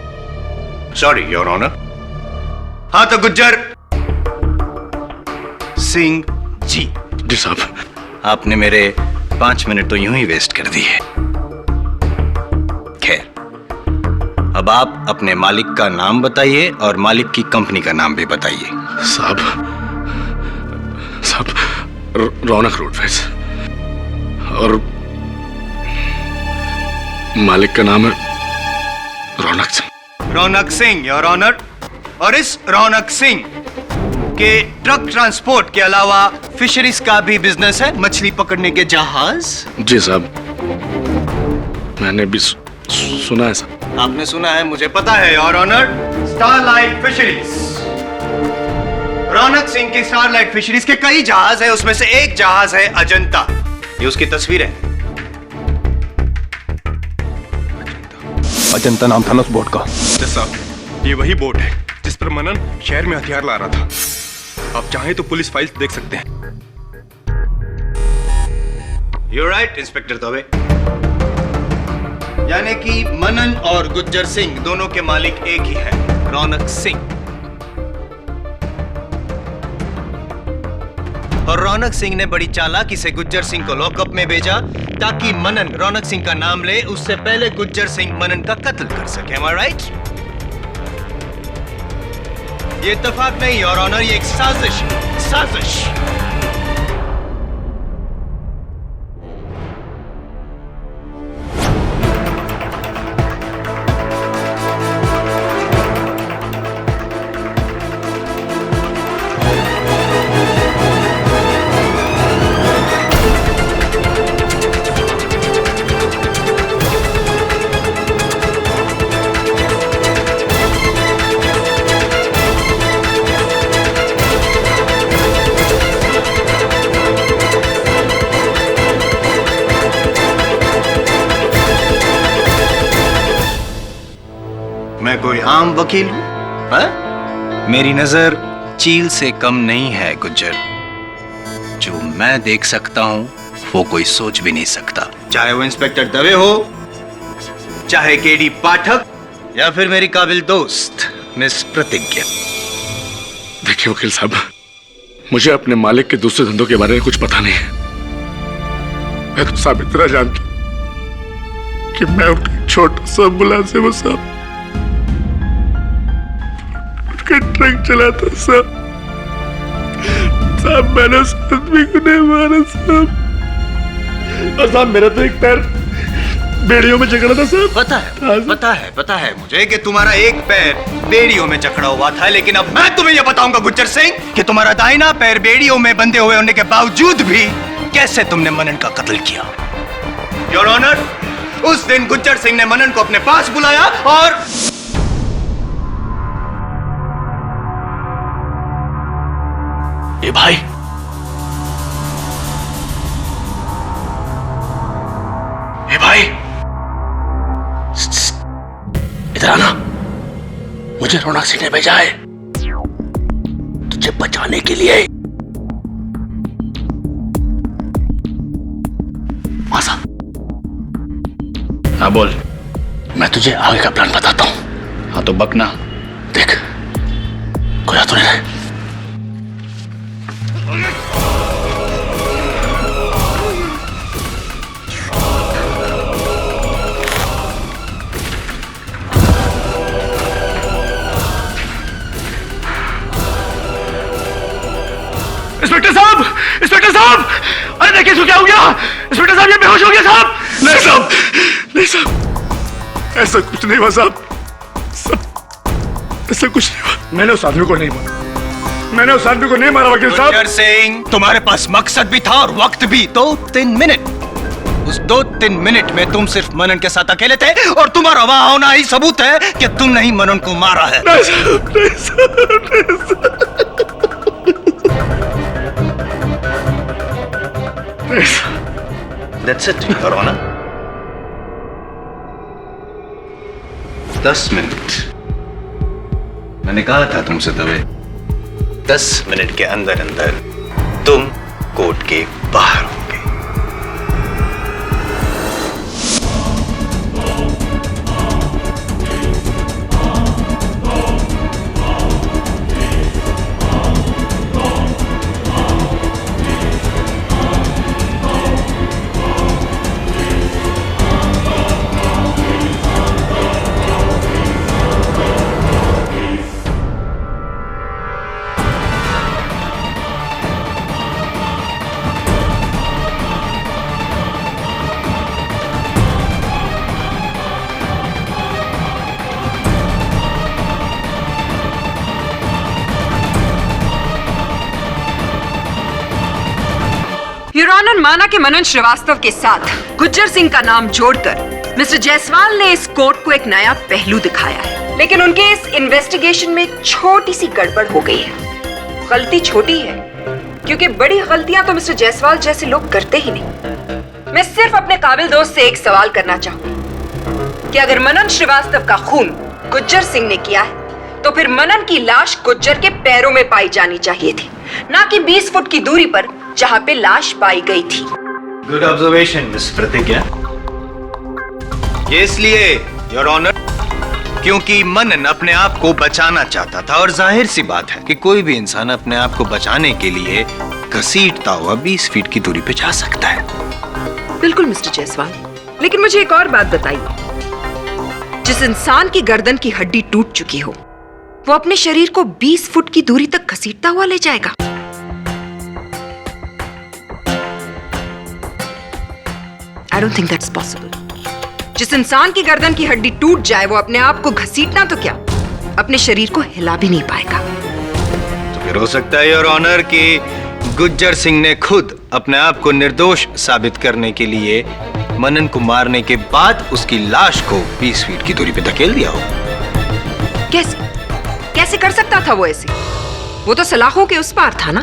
Sorry your honour. हाँ तो गुज्जर सिंह जी। जी साहब। आपने मेरे 5 मिनट तो यूं ही वेस्ट कर दिए। खैर, अब आप अपने मालिक का नाम बताइए और मालिक की कंपनी का नाम भी बताइए। साहब रौनक रोडवेज, और मालिक का नाम है रौनक सिंह। रौनक सिंह योर ऑनर। और इस रौनक सिंह के ट्रक ट्रांसपोर्ट के अलावा फिशरीज का भी बिजनेस है, मछली पकड़ने के जहाज। जी साहब, मैंने भी सुना है साहब। आपने सुना है, मुझे पता है योर ऑनर। स्टारलाइट फिशरीज, रौनक सिंह की स्टारलाइट फिशरीज के कई जहाज है, उसमें से एक जहाज है अजंता। ये उसकी तस्वीर है। अजंता नाम था ना उस बोट का। साहब, ये वही बोट है जिस पर मनन शहर में हथियार ला रहा था। आप चाहें तो पुलिस फाइल्स देख सकते हैं। You're right, inspector Dave. यानी कि मनन और गुज्जर सिंह दोनों के मालिक एक ही है, रौनक सिंह। और रौनक सिंह ने बड़ी चालाकी से गुज्जर सिंह को लॉकअप में भेजा ताकि मनन रौनक सिंह का नाम ले, उससे पहले गुज्जर सिंह मनन का कत्ल कर सके। Am I right? ये इत्तेफाक नहीं योर ऑनर, ये एक साजिश है, साजिश। मैं कोई आम वकील हूं? मेरी नजर चील से कम नहीं है गुज्जर। जो मैं देख सकता हूं वो कोई सोच भी नहीं सकता, चाहे वो इंस्पेक्टर दवे हो चाहे केडी पाठक या फिर मेरी काबिल दोस्त मिस प्रतिज्ञा। देखिए वकील साहब, मुझे अपने मालिक के दूसरे धंधों के बारे में कुछ पता नहीं है। मैं तो साहब इतना जानता कि मैं उनका छोटा सा मुलाजिम साहब, उनका ट्रक चलाता साहब। साहब मैंने उस आदमी को नहीं मारा साहब, और साहब मेरा तो एक पैर बेड़ियों में जकड़ा था साहब। पता है मुझे कि तुम्हारा एक पैर बेड़ियों में जकड़ा हुआ था, लेकिन अब मैं तुम्हें यह बताऊंगा गुज्जर सिंह कि तुम्हारा दाहिना पैर बेड़ियों में बंधे हुए होने के बावजूद भी कैसे तुमने मनन का कत्ल किया। योर ऑनर, उस दिन गुज्जर सिंह ने मनन को अपने पास बुलाया और ए भाई, ए भाई, इधर आना। मुझे रौनक सिंह ने भेजा है तुझे बचाने के लिए। मासा, हाँ बोल। मैं तुझे आगे का प्लान बताता हूं। हाँ तो बकना। देख, कोई हाथ नहीं रहे। इंस्पेक्टर साहब, इंस्पेक्टर साहब, अरे देखिए इसको क्या हो गया। इंस्पेक्टर साहब ये बेहोश हो गया साहब। नहीं साहब, नहीं साहब, ऐसा कुछ नहीं हुआ साहब, ऐसा कुछ नहीं हुआ। मैंने उस आदमी को नहीं मारा, मैंने उस आदमी को नहीं मारा वकील साहब। गुज्जर सिंह, तुम्हारे पास मकसद भी था और वक्त भी। 2-3 मिनट। उस 2-3 मिनट में तुम सिर्फ मनन के साथ अकेले थे और तुम्हारा वहां होना ही सबूत है कि तुमने ही मनन को मारा है। नहीं साहब, नहीं साहब, नहीं साहब। That's it, Your Honor. 10 minute. मैंने कहा था तुमसे तभी, 10 मिनट के अंदर अंदर तुम कोर्ट के बाहर होगे। योर ऑनर, माना कि मनन श्रीवास्तव के साथ गुज्जर सिंह का नाम जोड़कर मिस्टर जायसवाल ने इस कोर्ट को एक नया पहलू दिखाया है, लेकिन उनके इस इन्वेस्टिगेशन में एक छोटी सी गड़बड़ हो गई है। गलती छोटी है क्योंकि बड़ी गलतियां तो मिस्टर जायसवाल जैसे लोग करते ही नहीं। मैं सिर्फ अपने काबिल दोस्त से एक सवाल करना चाहूंगी कि अगर मनन श्रीवास्तव का खून गुज्जर सिंह ने किया है तो फिर मनन की लाश गुज्जर के पैरों में पाई जानी चाहिए थी, ना कि 20 फुट की दूरी पर जहां पे लाश पाई गई थी। गुड ऑब्जर्वेशन मिस प्रतिज्ञा। ये इसलिए योर ऑनर क्योंकि मनन अपने आप को बचाना चाहता था, और जाहिर सी बात है कि कोई भी इंसान अपने आप को बचाने के लिए घसीटता हुआ 20 फीट की दूरी पे जा सकता है। बिल्कुल मिस्टर जायसवाल, लेकिन मुझे एक और बात बताइए, जिस इंसान की गर्दन की हड्डी टूट चुकी हो वो अपने शरीर को 20 फुट की दूरी तक घसीटता हुआ ले जाएगा? I don't think that's possible. जिस इंसान की गर्दन की हड्डी टूट जाए वो अपने आप को घसीटना तो क्या, अपने शरीर को हिला भी नहीं पाएगा। तो फिर हो सकता है योर ऑनर कि गुज्जर सिंह ने खुद अपने आप को निर्दोष साबित करने के लिए मनन को मारने के बाद उसकी लाश को 20 फीट की दूरी पे धकेल दिया हो। कैसे कैसे कर सकता था वो ऐसे? वो तो सलाखों के उस पार था ना,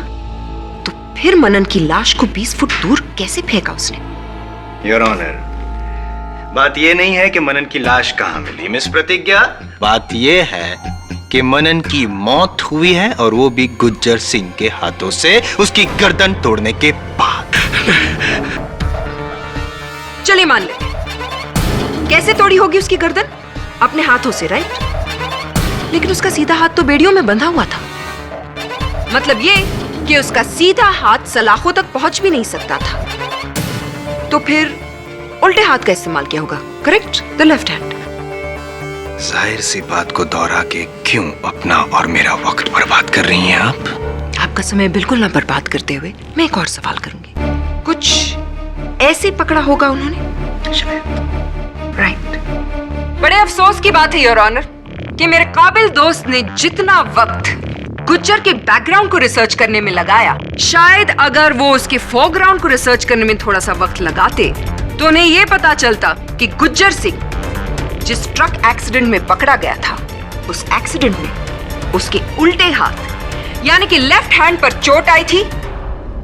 तो फिर मनन की लाश को 20 फुट दूर कैसे फेंका उसने? योर ऑनर, बात यह नहीं है कि मनन की लाश कहां मिली मिस प्रतिज्ञा, बात यह है कि मनन की मौत हुई है, और वो भी गुज्जर सिंह के हाथों से उसकी गर्दन तोड़ने के बाद। चलिए मान लेते, कैसे तोड़ी होगी उसकी गर्दन? अपने हाथों से, राइट? लेकिन उसका सीधा हाथ तो बेड़ियों में बंधा हुआ था। मतलब ये कि उसका सीधा हाथ सलाखों तक पहुंच भी नहीं सकता था। तो फिर उल्टे हाथ का इस्तेमाल किया होगा, करेक्ट? The left hand. जाहिर सी बात को दोहरा के क्यों अपना और मेरा वक्त बर्बाद कर रही हैं आप? आपका समय बिल्कुल ना बर्बाद करते हुए मैं एक और सवाल करूंगी। कुछ ऐसे पकड़ा होगा उन्होंने, राइट? बड़े अफसोस की बात है योर ऑनर कि मेरे काबिल दोस्त ने जितना वक्त गुज्जर के बैकग्राउंड को रिसर्च करने में लगाया, शायद अगर वो उसके फोरग्राउंड को रिसर्च करने में थोड़ा सा वक्त लगाते तो उन्हें यह पता चलता कि गुज्जर सिंह जिस ट्रक एक्सीडेंट में पकड़ा गया था, उस एक्सीडेंट में उसके उल्टे हाथ यानी कि लेफ्ट हैंड पर चोट आई थी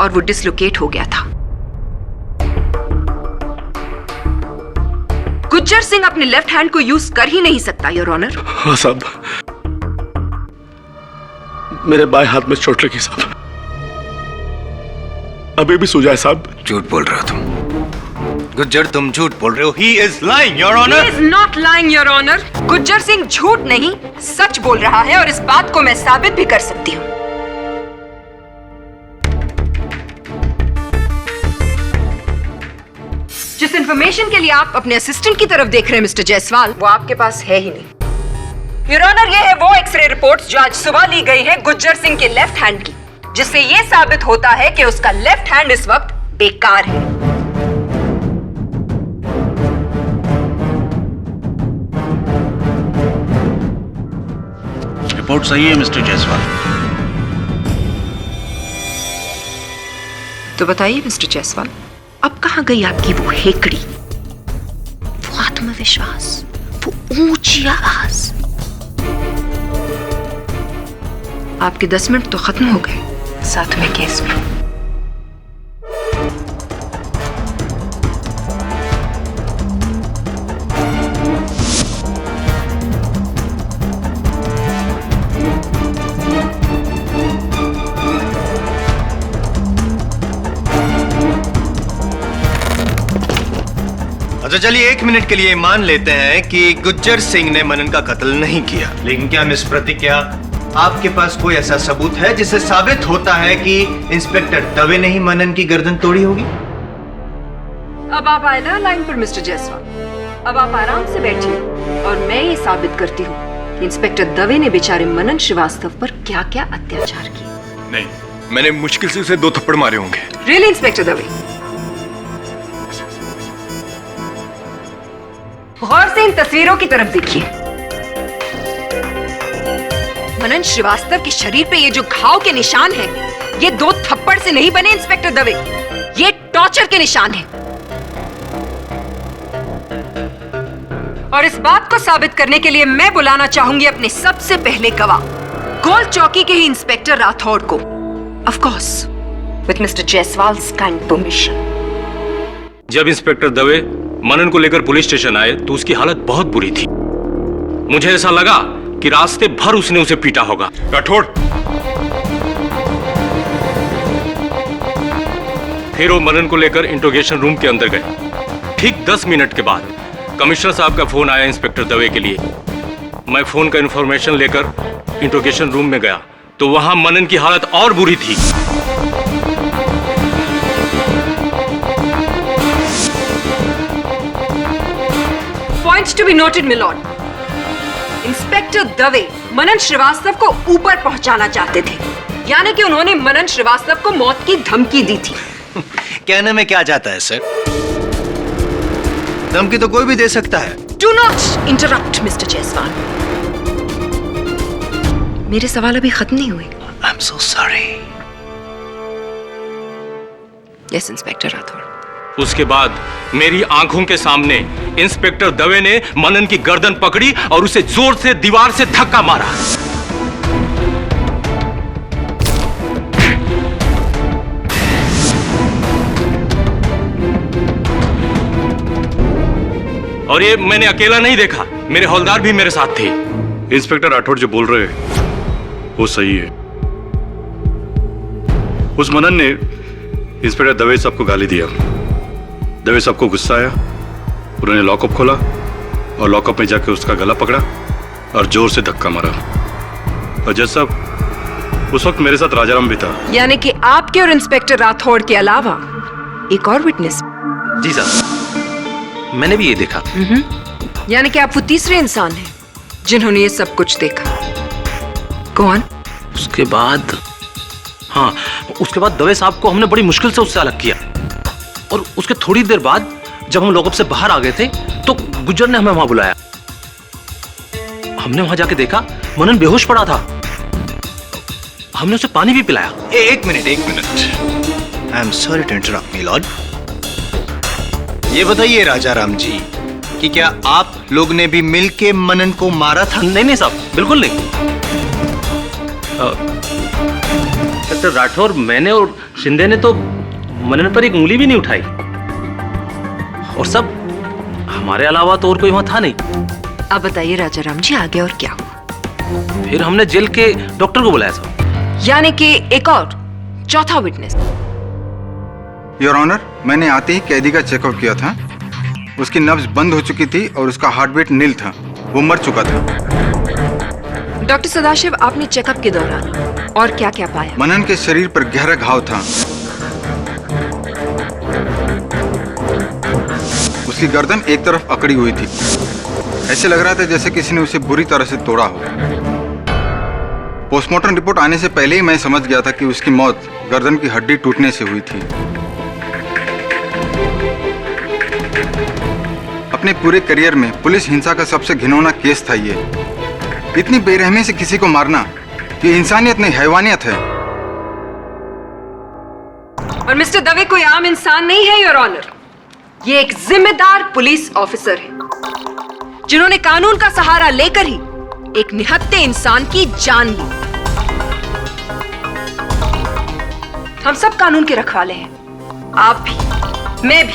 और वो डिसलोकेट हो गया था। गुज्जर सिंह अपने लेफ्ट हैंड को यूज कर ही नहीं सकता योर ऑनर। हाँ साहब, मेरे बाएं हाथ में चोट लगी साहब, अभी भी सूजा है साहब। झूठ बोल रहे हो तुम गुज्जर, तुम झूठ बोल रहे हो। He is lying, Your Honor. He is not lying, Your Honor. Gujjar Singh झूठ नहीं सच बोल रहा है और इस बात को मैं साबित भी कर सकती हूँ। जिस इंफॉर्मेशन के लिए आप अपने असिस्टेंट की तरफ देख रहे हैं मिस्टर जायसवाल, वो आपके पास है ही नहीं। योर ऑनर, ये है वो एक्सरे रिपोर्ट्स जो आज सुबह ली गई है गुज्जर सिंह के लेफ्ट हैंड की, जिससे ये साबित होता है कि उसका लेफ्ट हैंड इस वक्त बेकार है। रिपोर्ट सही है मिस्टर जायसवाल। तो बताइए मिस्टर जायसवाल, अब कहां गई आपकी वो हेकड़ी, वो आत्मविश्वास, वो ऊंची आवाज? आपके 10 मिनट तो खत्म हो गए, साथ में केस में। अच्छा चलिए, 1 मिनट के लिए मान लेते हैं कि गुज्जर सिंह ने मनन का कत्ल नहीं किया, लेकिन क्या मिस प्रतिज्ञा आपके पास कोई ऐसा सबूत है जिससे साबित होता है कि इंस्पेक्टर दवे ने ही मनन की गर्दन तोड़ी होगी? अब आप आए ना लाइन पर मिस्टर जायसवाल, अब आप आराम से बैठिए और मैं ये साबित करती हूँ कि इंस्पेक्टर दवे ने बेचारे मनन श्रीवास्तव पर क्या क्या अत्याचार किए। नहीं, मैंने मुश्किल से उसे 2 थप्पड़ मारे होंगे। Really inspector Dave? गौर से इन तस्वीरों की तरफ देखिए। मनन श्रीवास्तव के शरीर पे ये जो घाव के निशान हैं, ये 2 थप्पड़ से नहीं बने इंस्पेक्टर दवे, ये टॉर्चर के निशान हैं। और इस बात को साबित करने के लिए मैं बुलाना चाहूंगी अपने सबसे पहले गवाह, गोल चौकी के ही इंस्पेक्टर राठौड़ को, of course with mister Jaiswal's kind permission. जब इंस्पेक्टर दवे मनन को लेकर पुलिस स्टेशन आए तो उसकी हालत बहुत बुरी थी। मुझे ऐसा लगा कि रास्ते भर उसने उसे पीटा होगा। राठौड़, फिर वो मनन को लेकर इंट्रोगेशन रूम के अंदर गए। ठीक 10 मिनट के बाद कमिश्नर साहब का फोन आया इंस्पेक्टर दवे के लिए। मैं फोन का इंफॉर्मेशन लेकर इंट्रोगेशन रूम में गया तो वहां मनन की हालत और बुरी थी। Points to be noted, milord. Inspector Dave Manan Srivastava को ऊपर पहुंचाना चाहते थे, यानी कि उन्होंने मनन श्रीवास्तव को मौत की धमकी दी थी। कहने में क्या जाता है सर, धमकी तो कोई भी दे सकता है। Do not interrupt, mister Jaiswal. मेरे सवाल अभी खत्म नहीं हुए। I'm so sorry. Yes, inspector Rathore. उसके बाद मेरी आंखों के सामने इंस्पेक्टर दवे ने मनन की गर्दन पकड़ी और उसे जोर से दीवार से धक्का मारा। और ये मैंने अकेला नहीं देखा, मेरे हौलदार भी मेरे साथ थे। इंस्पेक्टर राठौड़ जो बोल रहे हैं वो सही है। उस मनन ने इंस्पेक्टर दवे साहब को गाली दिया। दवे साहब को गुस्सा आया, उन्होंने लॉकअप खोला और लॉकअप में जाके उसका गला पकड़ा और जोर से धक्का मारा। और जज साहब, उस वक्त मेरे साथ राजाराम भी था। यानी कि आपके और इंस्पेक्टर राठौड़ के अलावा एक और विटनेस? जी साहब, मैंने भी ये देखा। यानी कि आप वो तीसरे इंसान हैं जिन्होंने ये सब कुछ देखा। कौन? उसके बाद दवे साहब को हमने बड़ी मुश्किल से उससे अलग किया, और उसके थोड़ी देर बाद जब हम लॉकअप से बाहर आ गए थे तो गुज्जर ने हमें वहां बुलाया। हमने वहां जाके देखा मनन बेहोश पड़ा था। हमने उसे पानी भी पिलाया। एक minute. I am sorry to interrupt me lord. ये बताइए राजाराम जी कि क्या आप लोग ने भी मिलके मनन को मारा था? नहीं साहब, बिल्कुल नहीं। डॉक्टर राठौर, मैंने और शिंदे ने तो मनन पर एक उंगली भी नहीं उठाई, और सब हमारे अलावा तो और कोई वहां था नहीं। अब बताइए राजाराम जी, आगे और क्या हुआ? फिर हमने जेल के डॉक्टर को बुलाया साहब। यानी कि एक और चौथा विटनेस? योर ऑनर, मैंने आते ही कैदी का चेकआउट किया था। उसकी नब्ज बंद हो चुकी थी और उसका हार्ट बीट नील था। वो मर चुका था। डॉक्टर सदाशिव, आपने चेकअप के दौरान और क्या क्या पाया? मनन के शरीर पर गहरा घाव था। उसकी गर्दन एक तरफ अकड़ी हुई थी। ऐसे लग रहा था जैसे किसी ने उसे बुरी तरह से तोड़ा हो। पोस्टमार्टम रिपोर्ट आने से पहले ही मैं समझ गया था कि उसकी मौत गर्दन की हड्डी टूटने से हुई थी। अपने पूरे करियर में पुलिस हिंसा का सबसे घिनौना केस था ये। इतनी बेरहमी से किसी को मारना, ये इंसानियत नहीं, हैवानियत है। और मिस्टर दवे कोई आम इंसान नहीं है योर ऑनर। ये एक जिम्मेदार पुलिस ऑफिसर है जिन्होंने कानून का सहारा लेकर ही एक निहत्थे इंसान की जान ली। हम सब कानून के रखवाले हैं, आप भी, मैं भी,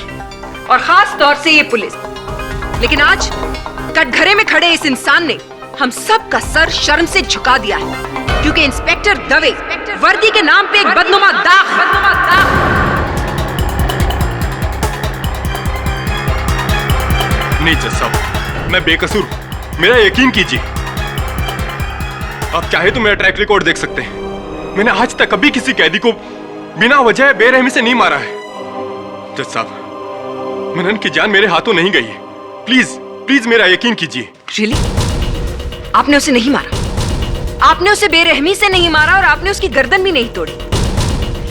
और खास तौर से ये पुलिस। लेकिन आज कटघरे में खड़े इस इंसान ने हम सब का सर शर्म से झुका दिया है, क्योंकि इंस्पेक्टर दवे वर्दी के नाम पे एक बदनुमा दाग नहीं जज साहब, मैं बेकसूर, मेरा यकीन कीजिए। आप चाहे तो मेरा ट्रैक रिकॉर्ड देख सकते हैं। मैंने आज तक कभी किसी कैदी को बिना वजह बेरहमी से नहीं मारा है। जज साहब, मनन की जान मेरे हाथों नहीं गई है। प्लीज मेरा यकीन कीजिए। रियली? आपने उसे नहीं मारा? आपने उसे बेरहमी से नहीं मारा और आपने उसकी गर्दन भी नहीं तोड़ी,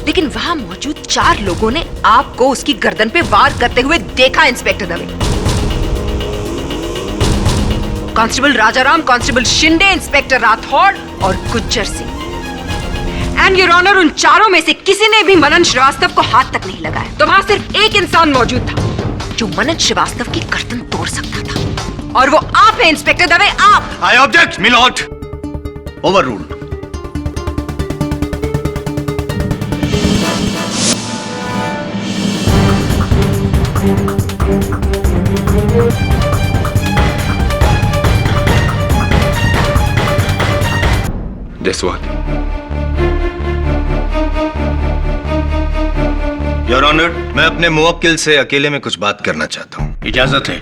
लेकिन वहां मौजूद 4 लोगों ने आपको उसकी गर्दन पे वार करते हुए देखा। Inspector Dave, constable Rajaram, constable Shinde, inspector Rathore और Gujjar Singh. And your honour, उन चारों में से किसी ने भी मनन श्रीवास्तव को हाथ तक नहीं लगाया। तो वहां सिर्फ एक इंसान मौजूद था जो मनन श्रीवास्तव की गर्दन तोड़ सकता था, और वो आप हैं इंस्पेक्टर दवे, आप। I object me lord. Overruled. Jaiswal. Your honour, मैं अपने मुवक्किल से अकेले में कुछ बात करना चाहता हूं। इजाजत है।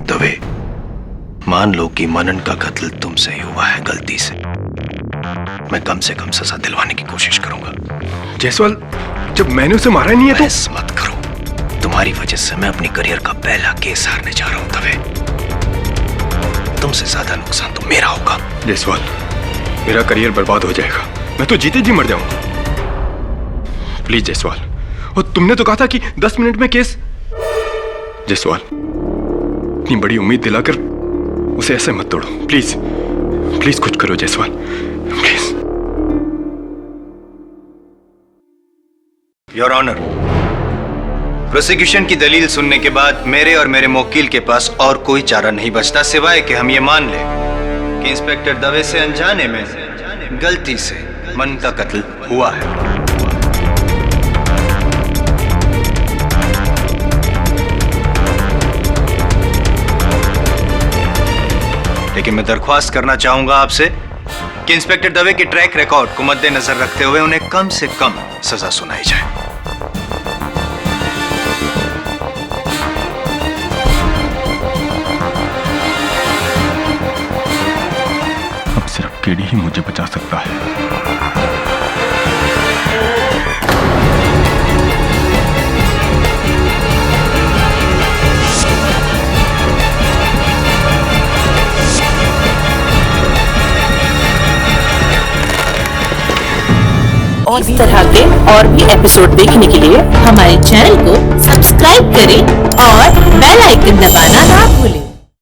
दवे, मान लो कि मनन का कत्ल तुमसे ही हुआ है गलती से। मैं कम से कम सजा दिलवाने की कोशिश करूंगा। जयसवाल, जब मैंने उसे मारा नहीं है तो। बहस मत करो। तुम्हारी वजह से मैं अपनी करियर का पहला केस हारने जा रहा हूं दवे। तुमसे ज्यादा नुकसान तो मेरा होगा। जयसवाल, मेरा करियर बर्बाद हो जाएगा। मैं तो जीते जी मर जाऊंगा। प्लीज जयसवाल, और तुमने तो कहा था कि 10 मिनट में केस। जयसवाल, इतनी बड़ी उम्मीद दिलाकर उसे ऐसे मत तोड़ो। प्लीज कुछ करो Jaiswal, please. Your honour, prosecution की दलील सुनने के बाद मेरे और मेरे मुवक्किल के पास और कोई चारा नहीं बचता सिवाय कि हम ये मान लें कि इंस्पेक्टर दवे से अनजाने में गलती से मनन का कत्ल हुआ है। लेकिन मैं दरख्वास्त करना चाहूंगा आपसे कि इंस्पेक्टर दवे के ट्रैक रिकॉर्ड को मद्देनजर रखते हुए उन्हें कम से कम सजा सुनाई जाए। केडी ही मुझे बचा सकता है। और इस तरह के और भी एपिसोड देखने के लिए हमारे चैनल को सब्सक्राइब करें और बेल आइकन दबाना ना